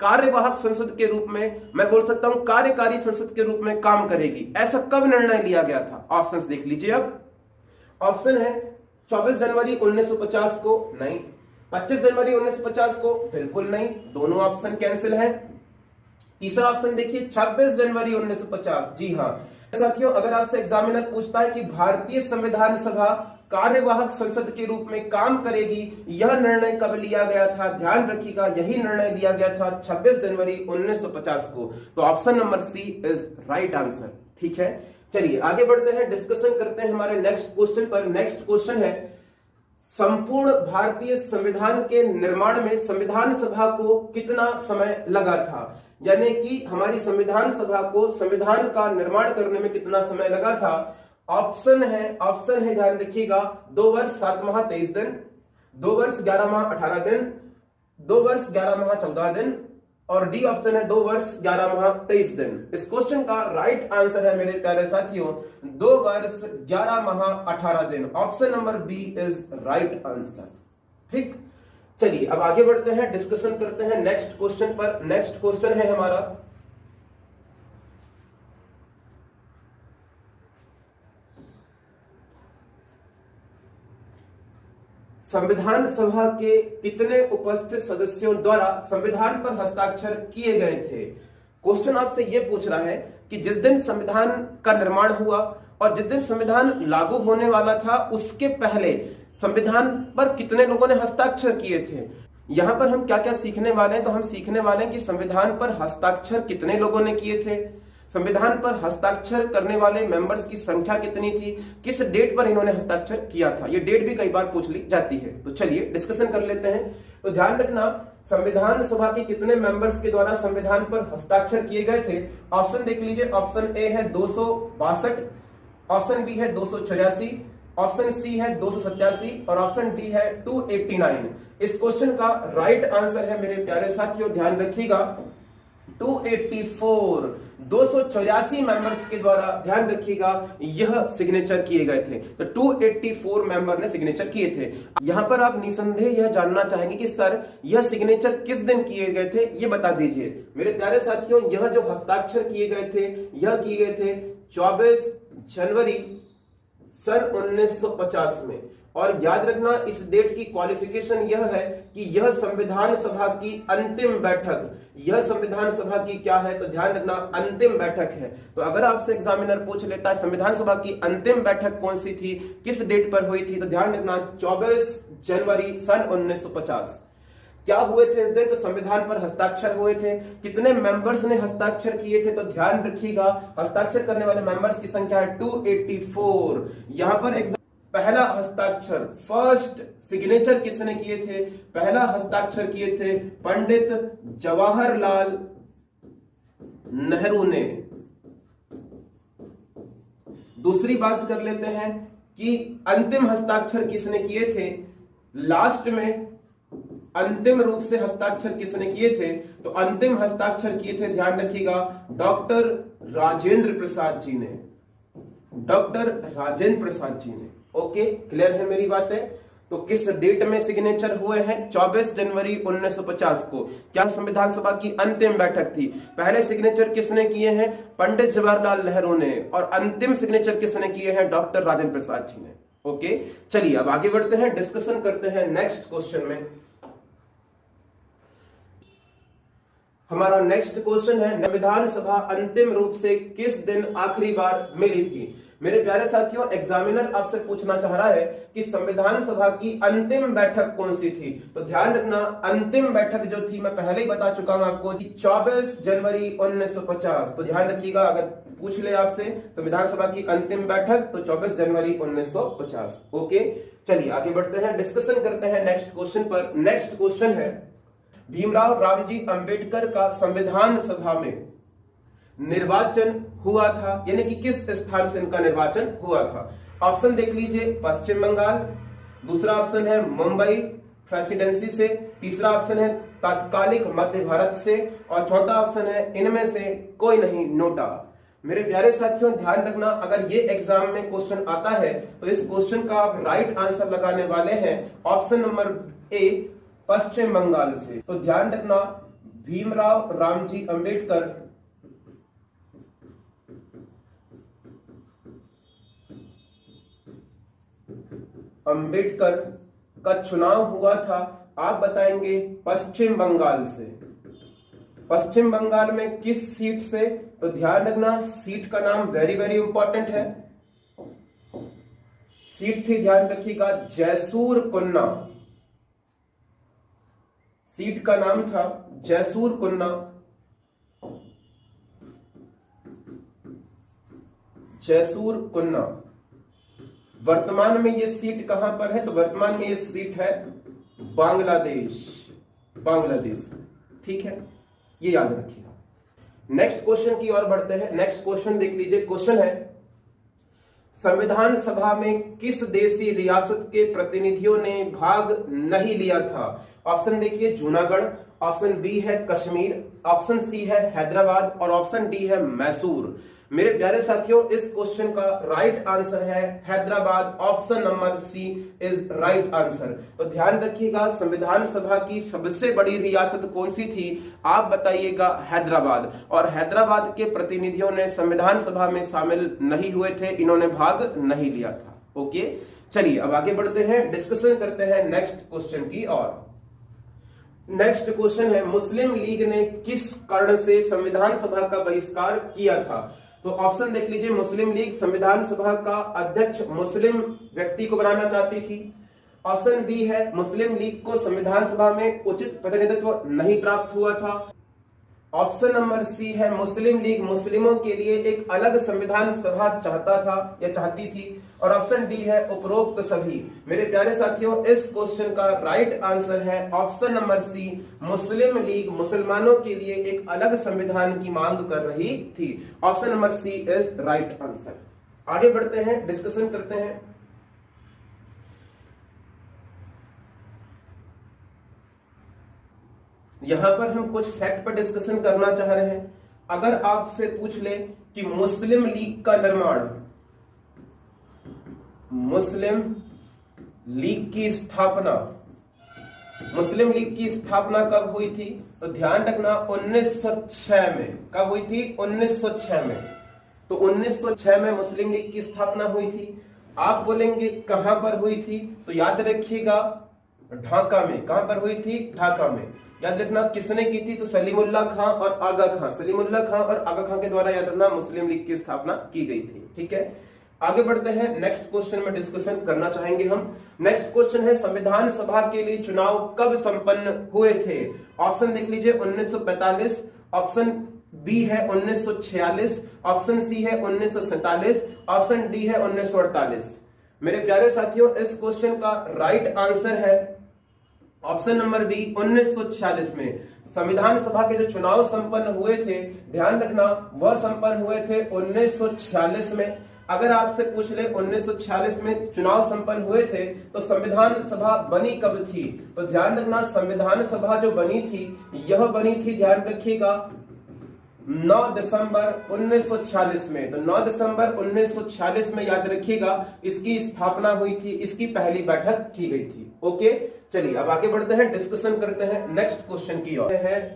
कार्यवाहक संसद के रूप में, मैं बोल सकता हूं कार्यकारी संसद के रूप में काम करेगी। ऐसा कब निर्णय लिया गया था? ऑप्शंस देख लीजिए। अब ऑप्शन है 24 जनवरी 1950 को, नहीं। 25 जनवरी 1950 को, बिल्कुल नहीं, दोनों ऑप्शन कैंसिल हैं। तीसरा ऑप्शन देखिए 26 जनवरी 1950, जी हां साथियों। अगर आपसे एग्जामिनर पूछता है कि भारतीय संविधान सभा कार्यवाहक संसद के रूप में काम करेगी, यह निर्णय कब लिया गया था? ध्यान रखिएगा, यही निर्णय लिया गया था 26 जनवरी 1950 को। तो option number C is right answer. ठीक है, चलिए आगे बढ़ते हैं, डिस्कशन करते हैं हमारे नेक्स्ट क्वेश्चन पर। नेक्स्ट क्वेश्चन है, संपूर्ण भारतीय संविधान के निर्माण में संविधान सभा को कितना समय लगा था? यानी कि हमारी संविधान सभा को संविधान का निर्माण करने में कितना समय लगा था? ऑप्शन है ध्यान रखिएगा, 2 वर्ष 7 माह 23 दिन, 2 वर्ष 11 माह 18 दिन, 2 वर्ष 11 माह 14 दिन, और डी ऑप्शन है 2 वर्ष 11 माह 23 दिन। इस क्वेश्चन का राइट आंसर है मेरे प्यारे साथियों 2 वर्ष 11 माह 18 दिन। Option number B is right answer. ठीक, चलिए अब आगे बढ़ते हैं, डिस्कशन करते हैं नेक्स्ट क्वेश्चन पर। नेक्स्ट क्वेश्चन है हमारा, संविधान सभा के कितने उपस्थित सदस्यों द्वारा संविधान पर हस्ताक्षर किए गए थे? क्वेश्चन आपसे यह पूछ रहा है कि जिस दिन संविधान का निर्माण हुआ और जिस दिन संविधान लागू होने वाला था उसके पहले संविधान पर कितने लोगों ने हस्ताक्षर किए थे। यहां पर हम क्या क्या सीखने वाले हैं? तो हम सीखने वाले हैं कि संविधान पर हस्ताक्षर कितने लोगों ने किए थे, संविधान पर हस्ताक्षर करने वाले मेंबर्स की संख्या कितनी थी, किस डेट पर इन्होंने हस्ताक्षर किया था। ये डेट भी कई बार पूछ ली जाती है। तो चलिए डिस्कशन कर लेते हैं। तो ध्यान रखना, संविधान सभा के कितने मेंबर्स के द्वारा संविधान पर हस्ताक्षर किए गए थे? ऑप्शन देख लीजिए। ऑप्शन ए है 262, ऑप्शन बी है 284, ऑप्शन सी है 287 और ऑप्शन डी है 289। इस क्वेश्चन का राइट आंसर है मेरे प्यारे साथियों, ध्यान रखिएगा 284, 284 मेंबर्स के द्वारा, ध्यान रखिएगा, यह सिग्नेचर किए गए थे। तो 284 मेंबर ने सिग्नेचर किए थे। यहां पर आप निसंदेह यह जानना चाहेंगे कि सर यह सिग्नेचर किस दिन किए गए थे, यह बता दीजिए। मेरे प्यारे साथियों, यह जो हस्ताक्षर किए गए थे यह किए गए थे 24 जनवरी सन 1950 में। और याद रखना, इस डेट की क्वालिफिकेशन यह है कि यह संविधान सभा की अंतिम बैठक, यह संविधान सभा की क्या है? तो ध्यान रखना अंतिम बैठक है। तो अगर आपसे एग्जामिनर पूछ लेता है संविधान सभा की अंतिम बैठक कौन सी थी, किस डेट पर हुई थी, तो ध्यान रखना 24 जनवरी सन 1950। क्या हुए थे इस दिन? तो संविधान पर हस्ताक्षर हुए थे। कितने मेंबर्स ने हस्ताक्षर किए थे? तो ध्यान रखिएगा, हस्ताक्षर करने वाले मेंबर्स की संख्या है 284। यहां पर पहला हस्ताक्षर, फर्स्ट सिग्नेचर किसने किए थे? पहला हस्ताक्षर किए थे पंडित जवाहरलाल नेहरू ने। दूसरी बात कर लेते हैं कि अंतिम हस्ताक्षर किसने किए थे? लास्ट में अंतिम रूप से हस्ताक्षर किसने किए थे? तो अंतिम हस्ताक्षर किए थे, ध्यान रखिएगा, डॉक्टर राजेंद्र प्रसाद जी ने, डॉक्टर राजेंद्र प्रसाद जी ने। ओके, क्लियर है मेरी बातें? तो किस डेट में सिग्नेचर हुए हैं? 24 जनवरी 1950 को। क्या संविधान सभा की अंतिम बैठक थी? पहले सिग्नेचर किसने किए हैं? पंडित जवाहरलाल नेहरू ने, और अंतिम सिग्नेचर किसने किए हैं? डॉक्टर राजेंद्र प्रसाद जी ने। ओके, चलिए अब आगे बढ़ते हैं, डिस्कशन करते हैं नेक्स्ट क्वेश्चन में। हमारा नेक्स्ट क्वेश्चन है, संविधान सभा अंतिम रूप से किस दिन आखिरी बार मिली थी? मेरे प्यारे साथियों, एग्जामिनर आपसे पूछना चाह रहा है कि संविधान सभा की अंतिम बैठक कौन सी थी। तो ध्यान रखना, अंतिम बैठक जो थी मैं पहले ही बता चुका हूं आपको कि 24 जनवरी 1950। तो ध्यान रखिएगा, अगर पूछ ले आपसे संविधान सभा की अंतिम बैठक तो 24 जनवरी 1950। ओके, चलिए आगे बढ़ते हैं, डिस्कशन करते हैं नेक्स्ट क्वेश्चन पर। नेक्स्ट क्वेश्चन है, भीमराव रामजी अंबेडकर का संविधान सभा में निर्वाचन हुआ था, यानी कि किस स्थान से इनका निर्वाचन हुआ था? ऑप्शन देख लीजिए, पश्चिम बंगाल, दूसरा ऑप्शन है मुंबई प्रेसिडेंसी से, तीसरा ऑप्शन है तात्कालिक मध्य भारत से, और चौथा ऑप्शन है इनमें से कोई नहीं, नोटा। मेरे प्यारे साथियों, ध्यान रखना, अगर ये एग्जाम में क्वेश्चन आता है तो इस क्वेश्चन का आप राइट आंसर लगाने वाले हैं ऑप्शन नंबर ए, पश्चिम बंगाल से। तो ध्यान रखना, भीमराव रामजी अंबेडकर का चुनाव हुआ था, आप बताएंगे पश्चिम बंगाल से। पश्चिम बंगाल में किस सीट से? तो ध्यान रखना, सीट का नाम वेरी वेरी इंपॉर्टेंट है। सीट थी, ध्यान रखिएगा, जैसूर कुन्ना। सीट का नाम था जैसूर कुन्ना। जैसूर कुन्ना। वर्तमान में ये सीट कहां पर है? तो वर्तमान में ये सीट है बांग्लादेश, बांग्लादेश। ठीक है, ये याद रखिएगा। नेक्स्ट क्वेश्चन की ओर बढ़ते हैं। नेक्स्ट क्वेश्चन देख लीजिए, क्वेश्चन है, संविधान सभा में किस देशी रियासत के प्रतिनिधियों ने भाग नहीं लिया था? ऑप्शन देखिए, जूनागढ़, ऑप्शन बी है कश्मीर, ऑप्शन सी है हैदराबाद, और ऑप्शन डी है मैसूर। मेरे प्यारे साथियों, इस क्वेश्चन का राइट आंसर है Hyderabad. Option number C is right answer. तो ध्यान रखिएगा, संविधान सभा की सबसे बड़ी रियासत कौन सी थी? आप बताइएगा हैदराबाद। और हैदराबाद के प्रतिनिधियों ने संविधान सभा में शामिल नहीं हुए थे, इन्होंने भाग नहीं लिया था। ओके, चलिए अब आगे बढ़ते हैं, डिस्कशन करते हैं नेक्स्ट क्वेश्चन की ओर। नेक्स्ट क्वेश्चन है, मुस्लिम लीग ने किस कारण से संविधान सभा का बहिष्कार किया था? तो ऑप्शन देख लीजिए, मुस्लिम लीग संविधान सभा का अध्यक्ष मुस्लिम व्यक्ति को बनाना चाहती थी। ऑप्शन बी है, मुस्लिम लीग को संविधान सभा में उचित प्रतिनिधित्व नहीं प्राप्त हुआ था। ऑप्शन नंबर सी है, मुस्लिम लीग मुस्लिमों के लिए एक अलग संविधान सभा चाहता था या चाहती थी। और ऑप्शन डी है उपरोक्त सभी। मेरे प्यारे साथियों, इस क्वेश्चन का राइट आंसर है ऑप्शन नंबर सी, मुस्लिम लीग मुसलमानों के लिए एक अलग संविधान की मांग कर रही थी। Option number C is right answer. आगे बढ़ते हैं, डिस्कशन करते हैं। यहां पर हम कुछ फैक्ट पर डिस्कशन करना चाह रहे हैं। अगर आपसे पूछ ले कि मुस्लिम लीग का निर्माण, मुस्लिम लीग की स्थापना, मुस्लिम लीग की स्थापना कब हुई थी? तो ध्यान रखना 1906 में। कब हुई थी? 1906 में। तो 1906 में मुस्लिम लीग की स्थापना हुई थी। आप बोलेंगे कहां पर हुई थी? तो याद रखिएगा ढाका में। कहां पर हुई थी? ढाका में। याद रखना किसने की थी? तो सलीमुल्लाह खां और आगा खां, सलीमुल्लाह खां और आगा खां के द्वारा याद रखना मुस्लिम लीग की स्थापना की गई थी। ठीक है, आगे बढ़ते हैं, नेक्स्ट क्वेश्चन में डिस्कशन करना चाहेंगे हम। नेक्स्ट क्वेश्चन है, संविधान सभा के लिए चुनाव कब संपन्न हुए थे? ऑप्शन देख लीजिए, 1945, ऑप्शन बी है 1946, ऑप्शन सी है 1947, ऑप्शन डी है 1948। मेरे प्यारे साथियों, इस क्वेश्चन का राइट आंसर है ऑप्शन नंबर बी, 1946 में। संविधान सभा के जो चुनाव संपन्न हुए थे, ध्यान रखना वह संपन्न हुए थे 1946 में। अगर आपसे पूछ ले 1946 में चुनाव संपन्न हुए थे तो संविधान सभा बनी कब थी, तो ध्यान रखना संविधान सभा जो बनी थी यह बनी थी, ध्यान रखिएगा 9 दिसंबर 1946 में। तो 9 दिसंबर 1946 में याद रखिएगा इसकी स्थापना हुई थी, इसकी पहली बैठक की गई थी। ओके, चलिए अब आगे बढ़ते हैं, डिस्कशन करते हैं नेक्स्ट क्वेश्चन की ओर।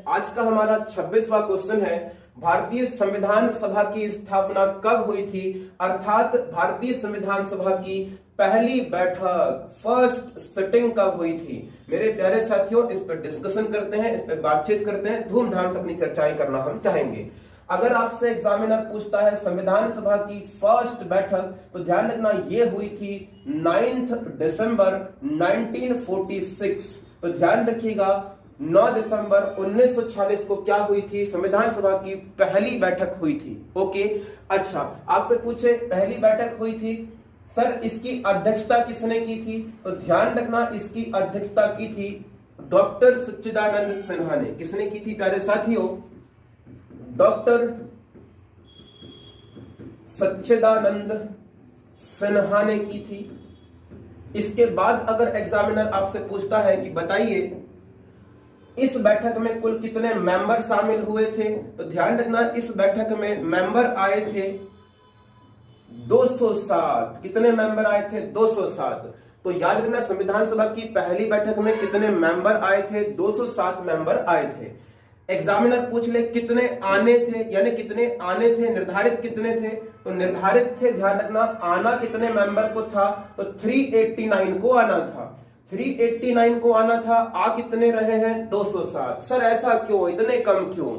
आज का हमारा 26वां क्वेश्चन है, भारतीय संविधान सभा की स्थापना कब हुई थी, अर्थात भारतीय संविधान सभा की पहली बैठक फर्स्ट सिटिंग कब हुई थी। मेरे प्यारे साथियों इस पर डिस्कशन करते हैं, इस पर बातचीत करते हैं, धूमधाम से अपनी चर्चाएं करना हम चाहेंगे। अगर आपसे एग्जामिनर पूछता है संविधान सभा की फर्स्ट बैठक तो ध्यान रखना ये हुई थी 9 दिसंबर 1946। तो ध्यान रखिएगा 9 दिसंबर 1946 को क्या हुई थी, संविधान सभा की पहली बैठक हुई थी। ओके, अच्छा आपसे पूछे पहली बैठक हुई थी सर इसकी अध्यक्षता किसने की थी, तो ध्यान रखना इसकी अध्यक्षता की थी डॉक्टर सच्चिदानंद सिन्हा ने। किसने की थी प्यारे साथियों, डॉक्टर सच्चिदानंद सिन्हा ने की थी। इसके बाद अगर एग्जामिनर आपसे पूछता है कि बताइए इस बैठक में कुल कितने मेंबर शामिल हुए थे, तो ध्यान रखना इस बैठक में मेंबर आए थे 207। कितने मेंबर आए थे, 207। तो याद रखना संविधान सभा की पहली बैठक में कितने मेंबर आए थे, 207 मेंबर आए थे। एग्जामिनर पूछ ले कितने आने थे, यानी कितने आने थे, निर्धारित कितने थे, तो निर्धारित थे ध्यान रखना आना कितने मेंबर को था, तो 389 को आना था, 389 को आना था। आ कितने रहे हैं, 207। सर ऐसा क्यों, इतने कम क्यों,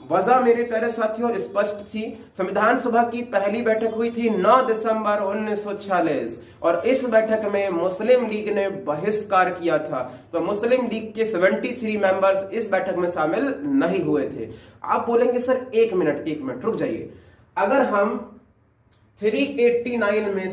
वजह मेरे प्यारे साथियों स्पष्ट थी। संविधान सभा की पहली बैठक हुई थी 9 दिसंबर 1946 और इस बैठक में मुस्लिम लीग ने बहिष्कार किया था। तो मुस्लिम लीग के 73 मेंबर्स इस बैठक में शामिल नहीं हुए थे। आप बोलेंगे सर एक मिनट रुक जाइए, अगर हम 389 में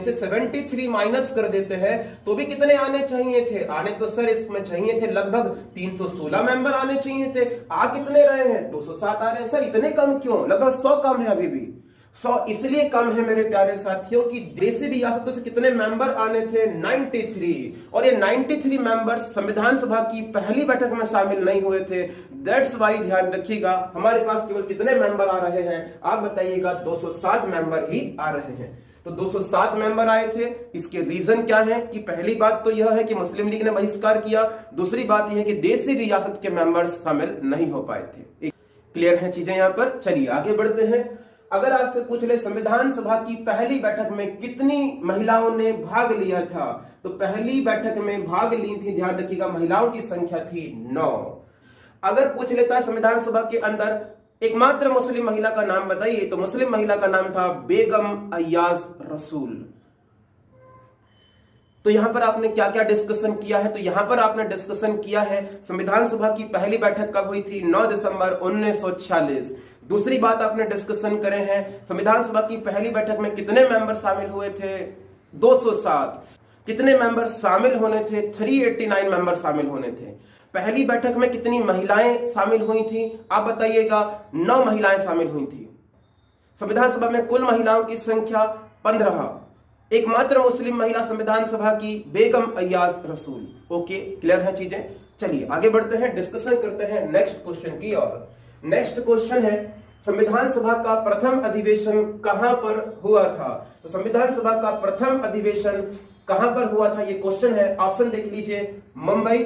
से 73 माइनस कर देते हैं तो भी कितने आने चाहिए थे, आने तो सर इसमें चाहिए थे लगभग 316 मेंबर आने चाहिए थे। आ कितने रहे हैं, 207 आ रहे हैं। सर इतने कम क्यों, लगभग 100 कम है, अभी भी 100 इसलिए कम है मेरे प्यारे साथियों की देशी रियासतों से कितने मेंबर आने थे, 93। और ये 93 मेंबर संविधान सभा की पहली बैठक में शामिल नहीं हुए थे। दैट्स वाई ध्यान रखिएगा हमारे पास केवल कितने मेंबर आ रहे हैं, आप बताइएगा 207 मेंबर ही आ रहे हैं। तो 207 मेंबर आए थे। इसके रीजन क्या है कि पहली बात तो यह है कि मुस्लिम लीग ने बहिष्कार किया, दूसरी बात यह है कि देशी रियासत के मेंबर्स शामिल नहीं हो पाए थे। क्लियर है चीजें यहां पर, चलिए आगे बढ़ते हैं। अगर आपसे पूछ ले संविधान सभा की पहली बैठक में कितनी महिलाओं ने भाग लिया था, तो पहली बैठक में भाग ली थी ध्यान रखिएगा महिलाओं की संख्या थी 9। अगर पूछ लेता है संविधान सभा के अंदर एकमात्र मुस्लिम महिला का नाम बताइए, तो मुस्लिम महिला का नाम था बेगम अय्याज रसूल। तो यहां पर आपने क्या क्या डिस्कशन किया है, तो यहां पर आपने डिस्कशन किया है संविधान सभा की पहली बैठक कब हुई थी, 9 दिसंबर 1946। दूसरी बात आपने डिस्कशन करे हैं संविधान सभा की पहली बैठक में कितने मेंबर शामिल हुए थे, 207। कितने मेंबर शामिल होने थे, 389 मेंबर शामिल होने थे। पहली बैठक में कितनी महिलाएं शामिल हुई थी, आप बताइएगा 9 महिलाएं शामिल हुई थी। संविधान सभा में कुल महिलाओं की संख्या 15। एकमात्र मुस्लिम महिला संविधान सभा की बेगम अय्याज रसूल। ओके, क्लियर है चीजें, चलिए आगे बढ़ते हैं, डिस्कशन करते हैं नेक्स्ट क्वेश्चन की ओर। नेक्स्ट क्वेश्चन है संविधान सभा का प्रथम अधिवेशन कहां पर हुआ था, तो संविधान सभा का प्रथम अधिवेशन कहां पर हुआ था, ये क्वेश्चन है। ऑप्शन देख लीजिए, मुंबई,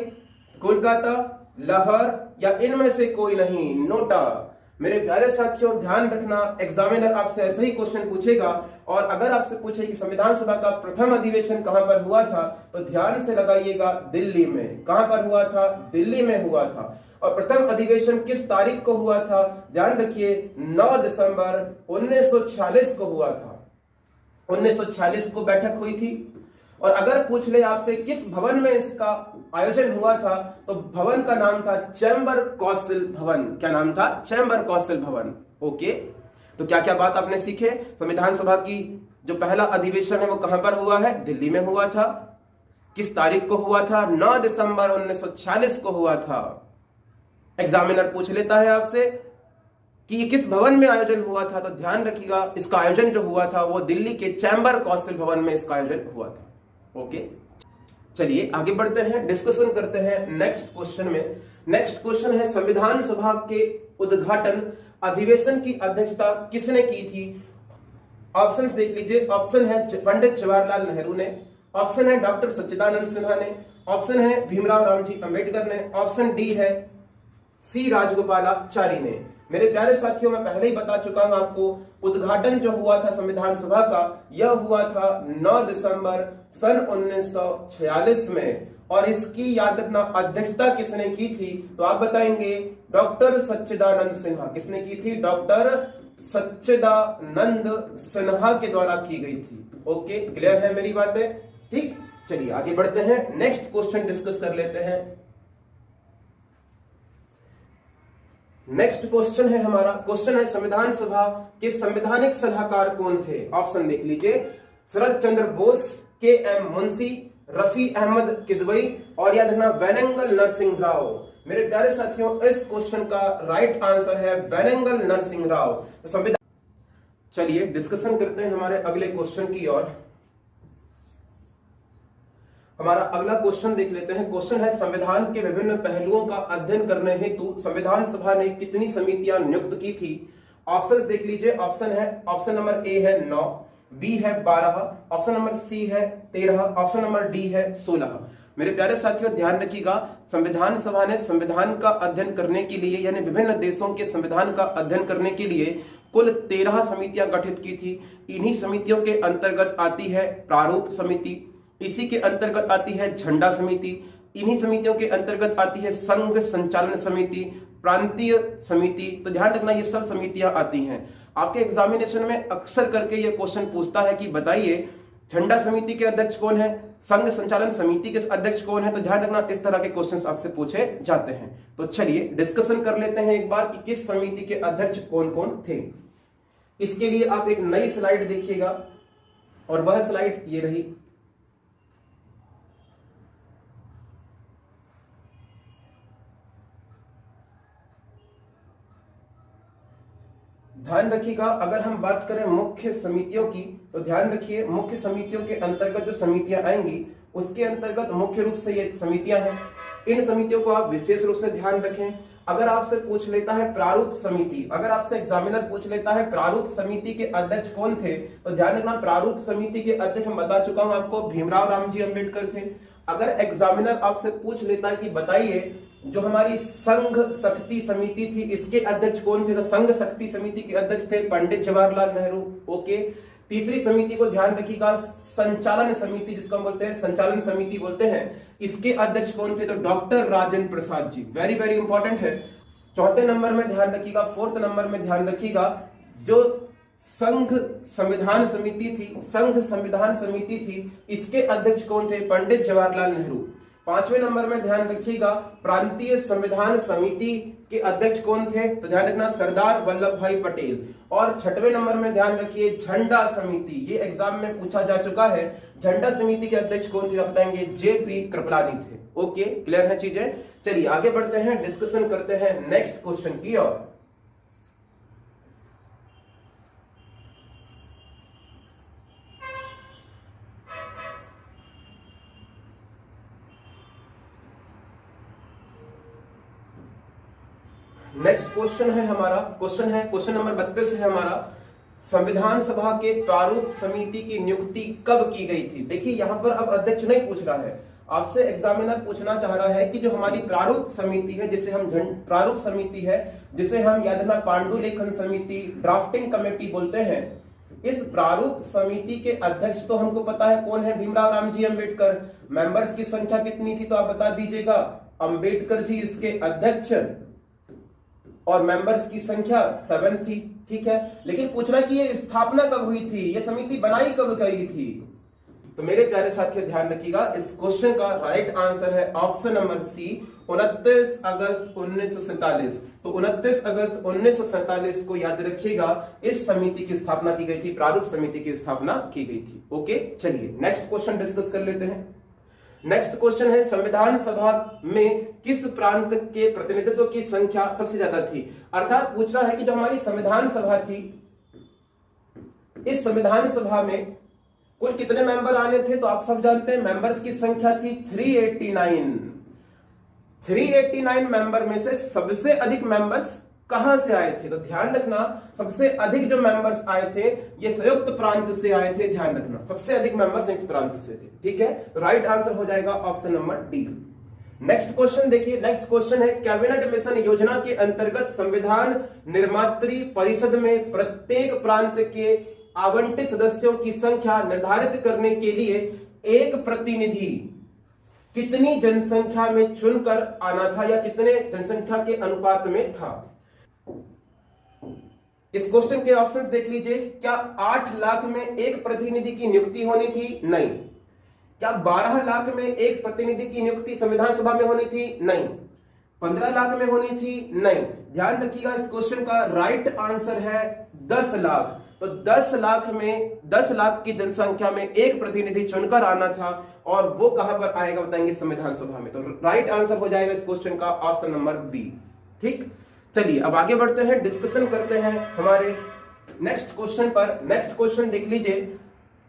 कोलकाता, लाहौर या इनमें से कोई नहीं, नोटा। मेरे प्यारे साथियों ध्यान रखना एग्जामिनर आपसे ऐसे ही क्वेश्चन पूछेगा और अगर आपसे पूछे कि संविधान सभा का प्रथम अधिवेशन कहां पर हुआ था तो ध्यान से लगाइएगा दिल्ली में। कहां पर हुआ था, दिल्ली में हुआ था। और प्रथम अधिवेशन किस तारीख को हुआ था, ध्यान रखिए 9 दिसंबर 1946 को हुआ था। 1946 को बैठक हुई थी। और अगर पूछ ले आपसे किस भवन में इसका आयोजन हुआ था तो भवन का नाम था चैम्बर कौंसिल भवन। क्या नाम था, चैम्बर कौंसिल भवन। ओके, तो क्या क्या बात आपने सीखे, संविधान सभा की जो पहला अधिवेशन है वो कहां पर हुआ है, दिल्ली में हुआ था। किस तारीख को हुआ था, 9 दिसंबर 1946 को हुआ था। एग्जामिनर पूछ लेता है आपसे कि ये किस भवन में आयोजन हुआ था, तो ध्यान रखिएगा इसका आयोजन जो हुआ था वो दिल्ली के चैंबर कौंसिल भवन में इसका आयोजन हुआ था। ओके, चलिए आगे बढ़ते हैं, डिस्कशन करते हैं नेक्स्ट क्वेश्चन में। नेक्स्ट क्वेश्चन है संविधान सभा के उद्घाटन अधिवेशन की अध्यक्षता किसने की थी? ऑप्शंस देख लीजिए। ऑप्शन है पंडित जवाहरलाल नेहरू ने, ऑप्शन है डॉक्टर सच्चिदानंद सिन्हा ने, ऑप्शन है भीमराव रामजी अंबेडकर ने, ऑप्शन डी है सी राजगोपालाचारी ने। मेरे प्यारे साथियों, मैं पहले ही बता चुका हूं आपको, उद्घाटन जो हुआ था संविधान सभा का यह हुआ था 9 दिसंबर सन 1946 में, और इसकी याद रखना अध्यक्षता किसने की थी, तो आप बताएंगे डॉक्टर सच्चिदानंद सिन्हा। किसने की थी? डॉक्टर सच्चिदानंद सिन्हा के द्वारा की गई थी। ओके, क्लियर है मेरी बातें? ठीक, चलिए आगे बढ़ते हैं, नेक्स्ट क्वेश्चन डिस्कस कर लेते हैं। नेक्स्ट क्वेश्चन है हमारा, क्वेश्चन है संविधान सभा के संवैधानिक सलाहकार कौन थे? ऑप्शन देख लीजिए। शरद चंद्र बोस, के एम मुंशी, रफी अहमद किदवई, और याद रखना वैनेंगल नरसिंह राव। मेरे प्यारे साथियों, इस क्वेश्चन का राइट आंसर है वैनेंगल नरसिंह राव। तो संविधान, चलिए डिस्कशन करते हैं हमारे अगले क्वेश्चन की ओर। हमारा अगला क्वेश्चन देख लेते हैं। क्वेश्चन है संविधान के विभिन्न पहलुओं का अध्ययन करने हेतु संविधान सभा ने कितनी समितियां नियुक्त की थी? ऑप्शंस देख लीजिए। ऑप्शन नंबर ए है 9, बी है 12, ऑप्शन नंबर सी है 13, ऑप्शन नंबर डी है 16। मेरे प्यारे साथियों ध्यान रखिएगा, संविधान सभा ने संविधान का अध्ययन करने के लिए, यानी विभिन्न देशों के संविधान का अध्ययन करने के लिए कुल 13 समितियां गठित की थी। इन्हीं समितियों के अंतर्गत आती है प्रारूप समिति, इसी के अंतर्गत आती है झंडा समिति, इन्हीं समितियों के अंतर्गत आती है संघ संचालन समिति, प्रांतीय समिति। तो ध्यान रखना ये सब समितियां आती हैं। आपके एग्जामिनेशन में अक्सर करके ये क्वेश्चन पूछता है कि बताइए झंडा समिति के अध्यक्ष कौन है, संघ संचालन समिति के अध्यक्ष कौन है। तो ध्यान रखना इस तरह के क्वेश्चंस आपसे पूछे जाते हैं। तो चलिए डिस्कशन कर लेते हैं एक बार कि किस समिति के अध्यक्ष कौन कौन थे। इसके लिए आप एक नई स्लाइड देखिएगा, और वह स्लाइड ये रही। ध्यान रखिएगा, अगर हम बात करें मुख्य समितियों की, तो ध्यान रखिए मुख्य समितियों के अंतर्गत जो समितियां आएंगी उसके अंतर्गत मुख्य रूप से ये समितियां हैं। इन समितियों को आप विशेष रूप से ध्यान रखें। अगर आपसे पूछ लेता है प्रारूप समिति, अगर आपसे एग्जामिनर पूछ लेता है प्रारूप समिति के अध्यक्ष कौन थे, तो ध्यान रखना प्रारूप समिति के अध्यक्ष मैं बता चुका हूं आपको, भीमराव रामजी अंबेडकर थे। अगर एग्जामिनर आपसे पूछ लेता है कि बताइए जो हमारी संघ शक्ति समिति थी इसके अध्यक्ष कौन थे, तो संघ शक्ति समिति के अध्यक्ष थे पंडित जवाहरलाल नेहरू। ओके, तीसरी समिति को ध्यान रखिएगा, संचालन समिति जिसको हम बोलते हैं, संचालन समिति बोलते हैं, इसके अध्यक्ष कौन थे, तो doctor Rajendra Prasad ji. Very very important है। चौथे नंबर में ध्यान रखिएगा, फोर्थ नंबर में ध्यान रखिएगा, जो संघ संविधान समिति थी, संघ संविधान समिति थी, इसके अध्यक्ष कौन थे, पंडित जवाहरलाल नेहरू। पांचवें नंबर में ध्यान रखिएगा, प्रांतीय संविधान समिति के अध्यक्ष कौन थे, तो ध्यान रखना सरदार वल्लभ भाई पटेल। और छठवें नंबर में ध्यान रखिए झंडा समिति, ये एग्जाम में पूछा जा चुका है, झंडा समिति के अध्यक्ष कौन थे, बताएंगे जेपी कृपलानी थे। ओके, क्लियर है चीजें? चलिए आगे बढ़ते हैं, डिस्कशन करते हैं नेक्स्ट क्वेश्चन की ओर। नेक्स्ट क्वेश्चन है हमारा, क्वेश्चन नंबर 32 है हमारा, संविधान सभा के प्रारूप समिति की नियुक्ति कब की गई थी? देखिए यहां पर अब अध्यक्ष नहीं पूछ रहा है, आपसे एग्जामिनर पूछना चाह रहा है कि जो हमारी प्रारूप समिति है, जिसे हम प्रारूप समिति है, जिसे हम याद रखना पांडुलेखन समिति, ड्राफ्टिंग कमेटी बोलते हैं, इस प्रारूप समिति के अध्यक्ष तो हमको पता है कौन है, भीमराव रामजी अंबेडकर। मेंबर्स की संख्या कितनी थी, तो आप बता दीजिएगा। अंबेडकर जी इसके अध्यक्ष, और मेंबर्स की संख्या 7 थी। ठीक है, लेकिन पूछना कि ये स्थापना कब हुई थी, ये समिति बनाई कब गई थी? तो मेरे प्यारे साथियों ध्यान रखिएगा, इस क्वेश्चन का राइट आंसर है ऑप्शन नंबर सी, 29 अगस्त 1947। तो 29 अगस्त 1947 को याद रखिएगा, इस समिति की स्थापना की गई थी, प्रारूप समिति की स्थापना की गई थी। ओके, चलिए नेक्स्ट क्वेश्चन डिस्कस कर लेते हैं। नेक्स्ट क्वेश्चन है संविधान सभा में किस प्रांत के प्रतिनिधित्व की संख्या सबसे ज्यादा थी। अर्थात पूछ रहा है कि जो हमारी संविधान सभा थी, इस संविधान सभा में कुल कितने मेंबर आने थे, तो आप सब जानते हैं मेंबर्स की संख्या थी 389 मेंबर में से सबसे अधिक मेंबर्स कहां से आए थे, तो ध्यान रखना सबसे अधिक जो मेंबर्स आए थे ये संयुक्त प्रांत से आए थे। ध्यान रखना सबसे अधिक मेंबर्स संयुक्त प्रांत से थे। ठीक है, तो राइट आंसर हो जाएगा option number D. Next question देखिए, नेक्स्ट क्वेश्चन है कैबिनेट मिशन योजना के अंतर्गत संविधान निर्मात्री परिषद में प्रत्येक प्रांत के आवंटित सदस्यों की संख्या निर्धारित करने के लिए एक प्रतिनिधि कितनी जनसंख्या में चुनकर आना था या कितने जनसंख्या के अनुपात में था। इस क्वेश्चन के ऑप्शंस देख लीजिए। क्या 8 लाख में एक प्रतिनिधि की नियुक्ति होनी थी? नहीं। क्या 12 लाख में एक प्रतिनिधि की नियुक्ति संविधान सभा में होनी थी? नहीं। 15 लाख में होनी थी? नहीं। ध्यान रखिएगा इस क्वेश्चन का राइट आंसर है 10 लाख। तो 10 लाख में 10 लाख की जनसंख्या में एक प्रतिनिधि चुनकर आना था और वो कहां पर आएगा बताएंगे संविधान सभा में। तो राइट आंसर हो जाएगा इस क्वेश्चन का ऑप्शन नंबर बी। ठीक, चलिए अब आगे बढ़ते हैं, डिस्कशन करते हैं हमारे नेक्स्ट क्वेश्चन पर। नेक्स्ट क्वेश्चन देख लीजिए,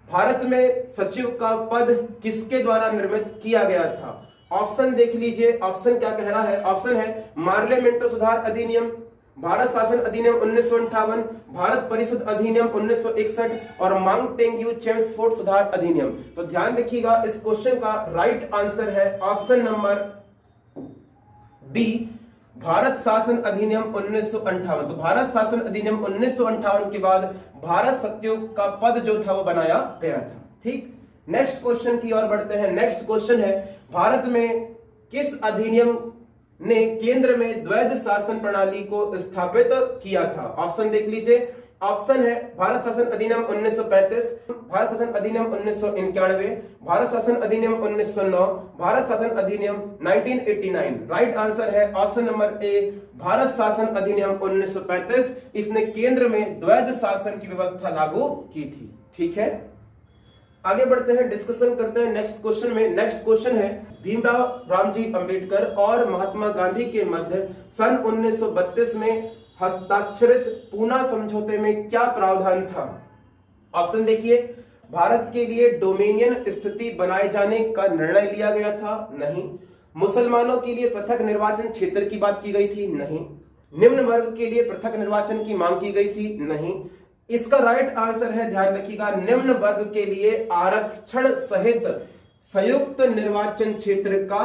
भारत में सचिव का पद किसके द्वारा निर्मित किया गया था। ऑप्शन देख लीजिए, ऑप्शन क्या कह रहा है। ऑप्शन है मार्लियामेंटो सुधार अधिनियम, भारत शासन अधिनियम 1958, भारत परिषद अधिनियम 1961 और माउंटेन्यू चेम्सफोर्ड सुधार अधिनियम। तो ध्यान रखिएगा इस क्वेश्चन का राइट आंसर है ऑप्शन नंबर बी, भारत शासन अधिनियम 1958। तो भारत शासन अधिनियम 1958 के बाद भारत सचिव का पद जो था वो बनाया गया था। ठीक, नेक्स्ट क्वेश्चन की ओर बढ़ते हैं। नेक्स्ट क्वेश्चन है भारत में किस अधिनियम ने केंद्र में द्वैध शासन प्रणाली को स्थापित किया था। ऑप्शन देख लीजिए, ऑप्शन है भारत शासन अधिनियम 1935, भारत शासन अधिनियम 1991, भारत शासन अधिनियम 1909, भारत शासन अधिनियम 1989। राइट आंसर है ऑप्शन नंबर ए, भारत शासन अधिनियम 1935। इसने केंद्र में द्वैध शासन की व्यवस्था लागू की थी। ठीक है, आगे बढ़ते हैं, डिस्कशन करते हैं नेक्स्ट क्वेश्चन में। नेक्स्ट क्वेश्चन है भीमराव रामजी अंबेडकर और महात्मा गांधी के मध्य सन 1932 में हस्ताक्षरित पूना समझौते में क्या प्रावधान था। ऑप्शन देखिए, भारत के लिए डोमिनियन स्थिति बनाए जाने का निर्णय लिया गया था? नहीं। मुसलमानों के लिए पृथक निर्वाचन क्षेत्र की बात की गई थी? नहीं। निम्न वर्ग के लिए पृथक निर्वाचन की मांग की गई थी? नहीं। इसका राइट आंसर है, ध्यान रखिएगा, निम्न वर्ग के लिए आरक्षण सहित संयुक्त निर्वाचन क्षेत्र का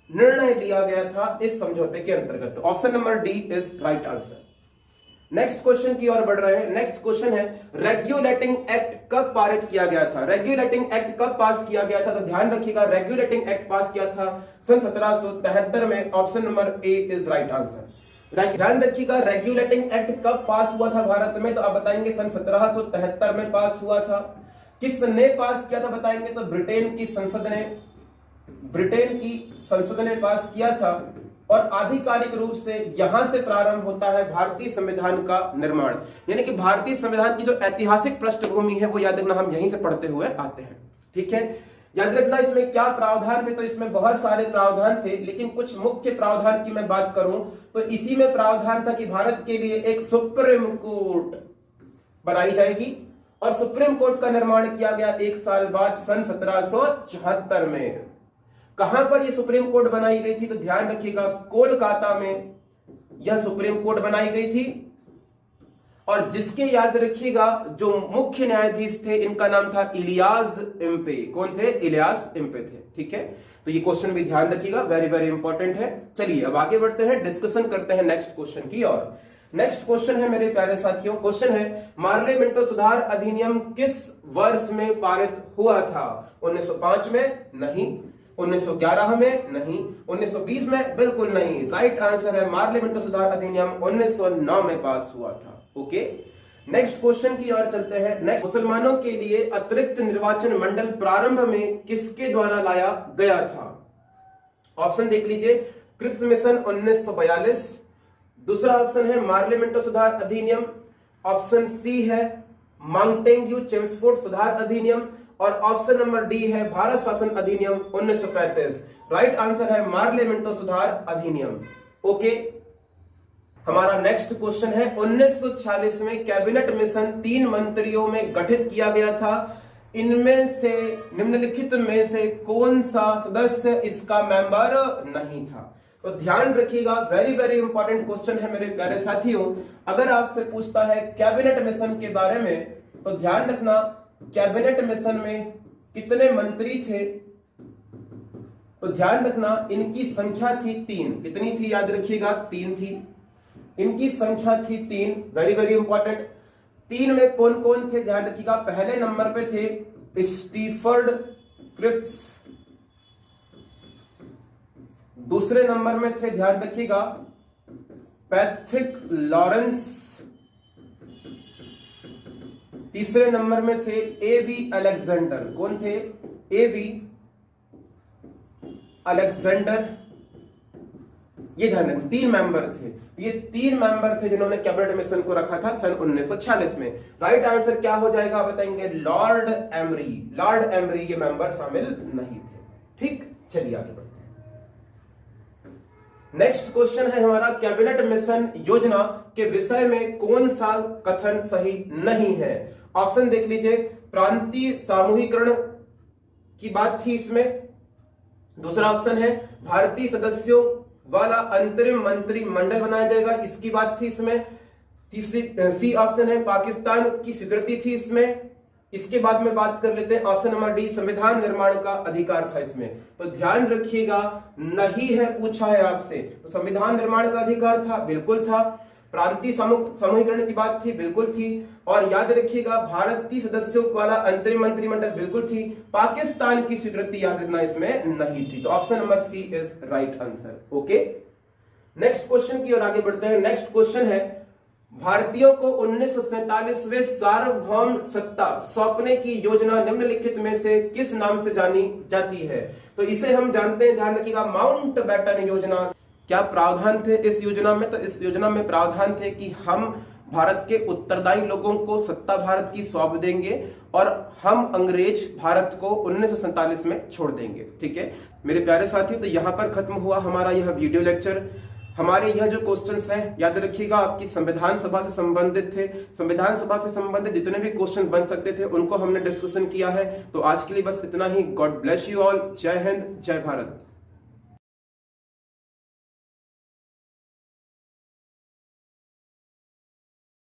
निर्णय लिया गया था इस समझौते के अंतर्गत। Option number D is right answer. Next question की ओर बढ़ रहे हैं। नेक्स्ट क्वेश्चन है रेगुलेटिंग एक्ट कब पारित किया गया था। रेगुलेटिंग एक्ट कब पास किया गया था, तो ध्यान रखिएगा रेगुलेटिंग एक्ट पास किया था सन 1773 में। Option number A is right answer. ध्यान रखिएगा रेगुलेटिंग एक्ट कब पास हुआ था भारत में, तो आप बताएंगे सन 1773 में पास हुआ था। किसने पास किया था बताएंगे, तो ब्रिटेन की संसद ने पास किया था। और आधिकारिक रूप से यहां से प्रारंभ होता है भारतीय संविधान का निर्माण, यानी कि भारतीय संविधान की जो ऐतिहासिक पृष्ठभूमि है वो याद रखना हम यहीं से पढ़ते हुए आते हैं। ठीक है, याद रखना इसमें क्या प्रावधान थे, तो इसमें बहुत सारे प्रावधान थे, लेकिन कुछ मुख्य प्रावधान की मैं बात करूं तो इसी में प्रावधान था कि भारत के लिए एक सुप्रीम कोर्ट बनाई जाएगी और सुप्रीम कोर्ट का निर्माण किया गया 1 साल बाद सन 1774 में। कहां पर यह सुप्रीम कोर्ट बनाई गई थी, तो ध्यान रखिएगा कोलकाता में यह सुप्रीम कोर्ट बनाई गई थी। और जिसके याद रखिएगा जो मुख्य न्यायाधीश थे इनका नाम था इलियास इम्पे। कौन थे? इलियास इम्पे थे। ठीक है, तो ये क्वेश्चन भी ध्यान रखिएगा, वेरी वेरी इंपॉर्टेंट है। चलिए अब आगे बढ़ते हैं, डिस्कशन करते हैं नेक्स्ट क्वेश्चन की ओर। नेक्स्ट क्वेश्चन है मेरे प्यारे साथियों, क्वेश्चन है मार्लियामेंटो सुधार अधिनियम किस वर्ष में पारित हुआ था। 1905 में? नहीं। 1911 में? नहीं। 1920 में? बिल्कुल नहीं। राइट आंसर है मार्लियामेंटो सुधार अधिनियम 1909 में पास हुआ था। ओके, नेक्स्ट क्वेश्चन की ओर चलते हैं। नेक्स्ट, मुसलमानों के लिए अतिरिक्त निर्वाचन मंडल प्रारंभ में किसके द्वारा लाया गया था। ऑप्शन देख लीजिए, क्रिप्स मिशन 1942, दूसरा ऑप्शन है मार्लियामेंटो सुधार अधिनियम, ऑप्शन सी है माउंटेन्यू चेम्सफोर्ड सुधार अधिनियम, और ऑप्शन नंबर डी है भारत शासन अधिनियम 1935। राइट आंसर है मार्ले मिंटो सुधार अधिनियम। ओके, हमारा नेक्स्ट क्वेश्चन है 1946 में कैबिनेट मिशन 3 मंत्रियों में गठित किया गया था। इनमें से निम्नलिखित में से कौन सा सदस्य इसका मेंबर नहीं था? तो ध्यान रखिएगा, वेरी वेरी इंपॉर्टेंट क्वेश्चन है मेरे प्यारे साथियों। अगर आपसे पूछता है कैबिनेट मिशन के बारे में तो ध्यान रखना कैबिनेट मिशन में कितने मंत्री थे। तो ध्यान रखना इनकी संख्या थी 3। कितनी थी याद रखिएगा? 3 थी। इनकी संख्या थी 3। Very very important. 3 में कौन कौन थे ध्यान रखिएगा। पहले नंबर पे थे स्टीफर्ड क्रिप्स, दूसरे नंबर में थे ध्यान रखिएगा पैट्रिक लॉरेंस, तीसरे नंबर में थे एवी अलेक्जेंडर। कौन थे? एवी अलेक्जेंडर। ये ध्यान रखना 3 मेंबर थे। ये 3 मेंबर थे जिन्होंने कैबिनेट मिशन को रखा था सन 1946 में। राइट आंसर क्या हो जाएगा बताएंगे? Lord emery. लॉर्ड एमरी ये मेंबर शामिल नहीं थे। ठीक, चलिए आगे बढ़ते हैं। नेक्स्ट क्वेश्चन है हमारा कैबिनेट मिशन योजना के विषय में कौन सा कथन सही नहीं है? ऑप्शन देख लीजिए। प्रांतीय सामूहिकरण की बात थी इसमें। दूसरा ऑप्शन है भारतीय सदस्यों वाला अंतरिम मंत्रिमंडल बनाया जाएगा, इसकी बात थी इसमें। तीसरी सी ऑप्शन है पाकिस्तान की स्वीकृति थी इसमें। इसके बाद में बात कर लेते हैं ऑप्शन नंबर डी संविधान निर्माण का अधिकार था इसमें। तो ध्यान रखिएगा नहीं है, पूछा है आपसे। तो संविधान निर्माण का अधिकार था, बिल्कुल था। प्रांतीय समूहीकरण की बात थी, बिल्कुल थी। और याद रखिएगा भारतीय सदस्यों वाला अंतरिम मंत्रिमंडल बिल्कुल थी। पाकिस्तान की स्वीकृति याद रखना इसमें नहीं थी। तो option number C is right answer. Okay, next question की ओर आगे बढ़ते हैं। नेक्स्ट क्वेश्चन है भारतीयों को 1947वें सार्वभौम सत्ता सौंपने की योजना निम्नलिखित में से किस नाम से जानी जाती है? तो इसे हम जानते हैं, ध्यान रखिएगा, माउंटबेटन योजना। क्या प्रावधान थे इस योजना में? तो इस योजना में प्रावधान थे कि हम भारत के उत्तरदायी लोगों को सत्ता भारत की सौंप देंगे और हम अंग्रेज भारत को 1947 में छोड़ देंगे। ठीक है मेरे प्यारे साथी, तो यहां पर खत्म हुआ हमारा यह वीडियो लेक्चर। हमारे यह जो क्वेश्चंस हैं याद रखिएगा आपकी संविधान सभा से संबंधित थे। संविधान सभा से संबंधित जितने भी क्वेश्चन बन सकते थे उनको हमने डिस्कशन किया है। तो आज के लिए बस इतना ही। God bless you all. जय हिंद, जय भारत।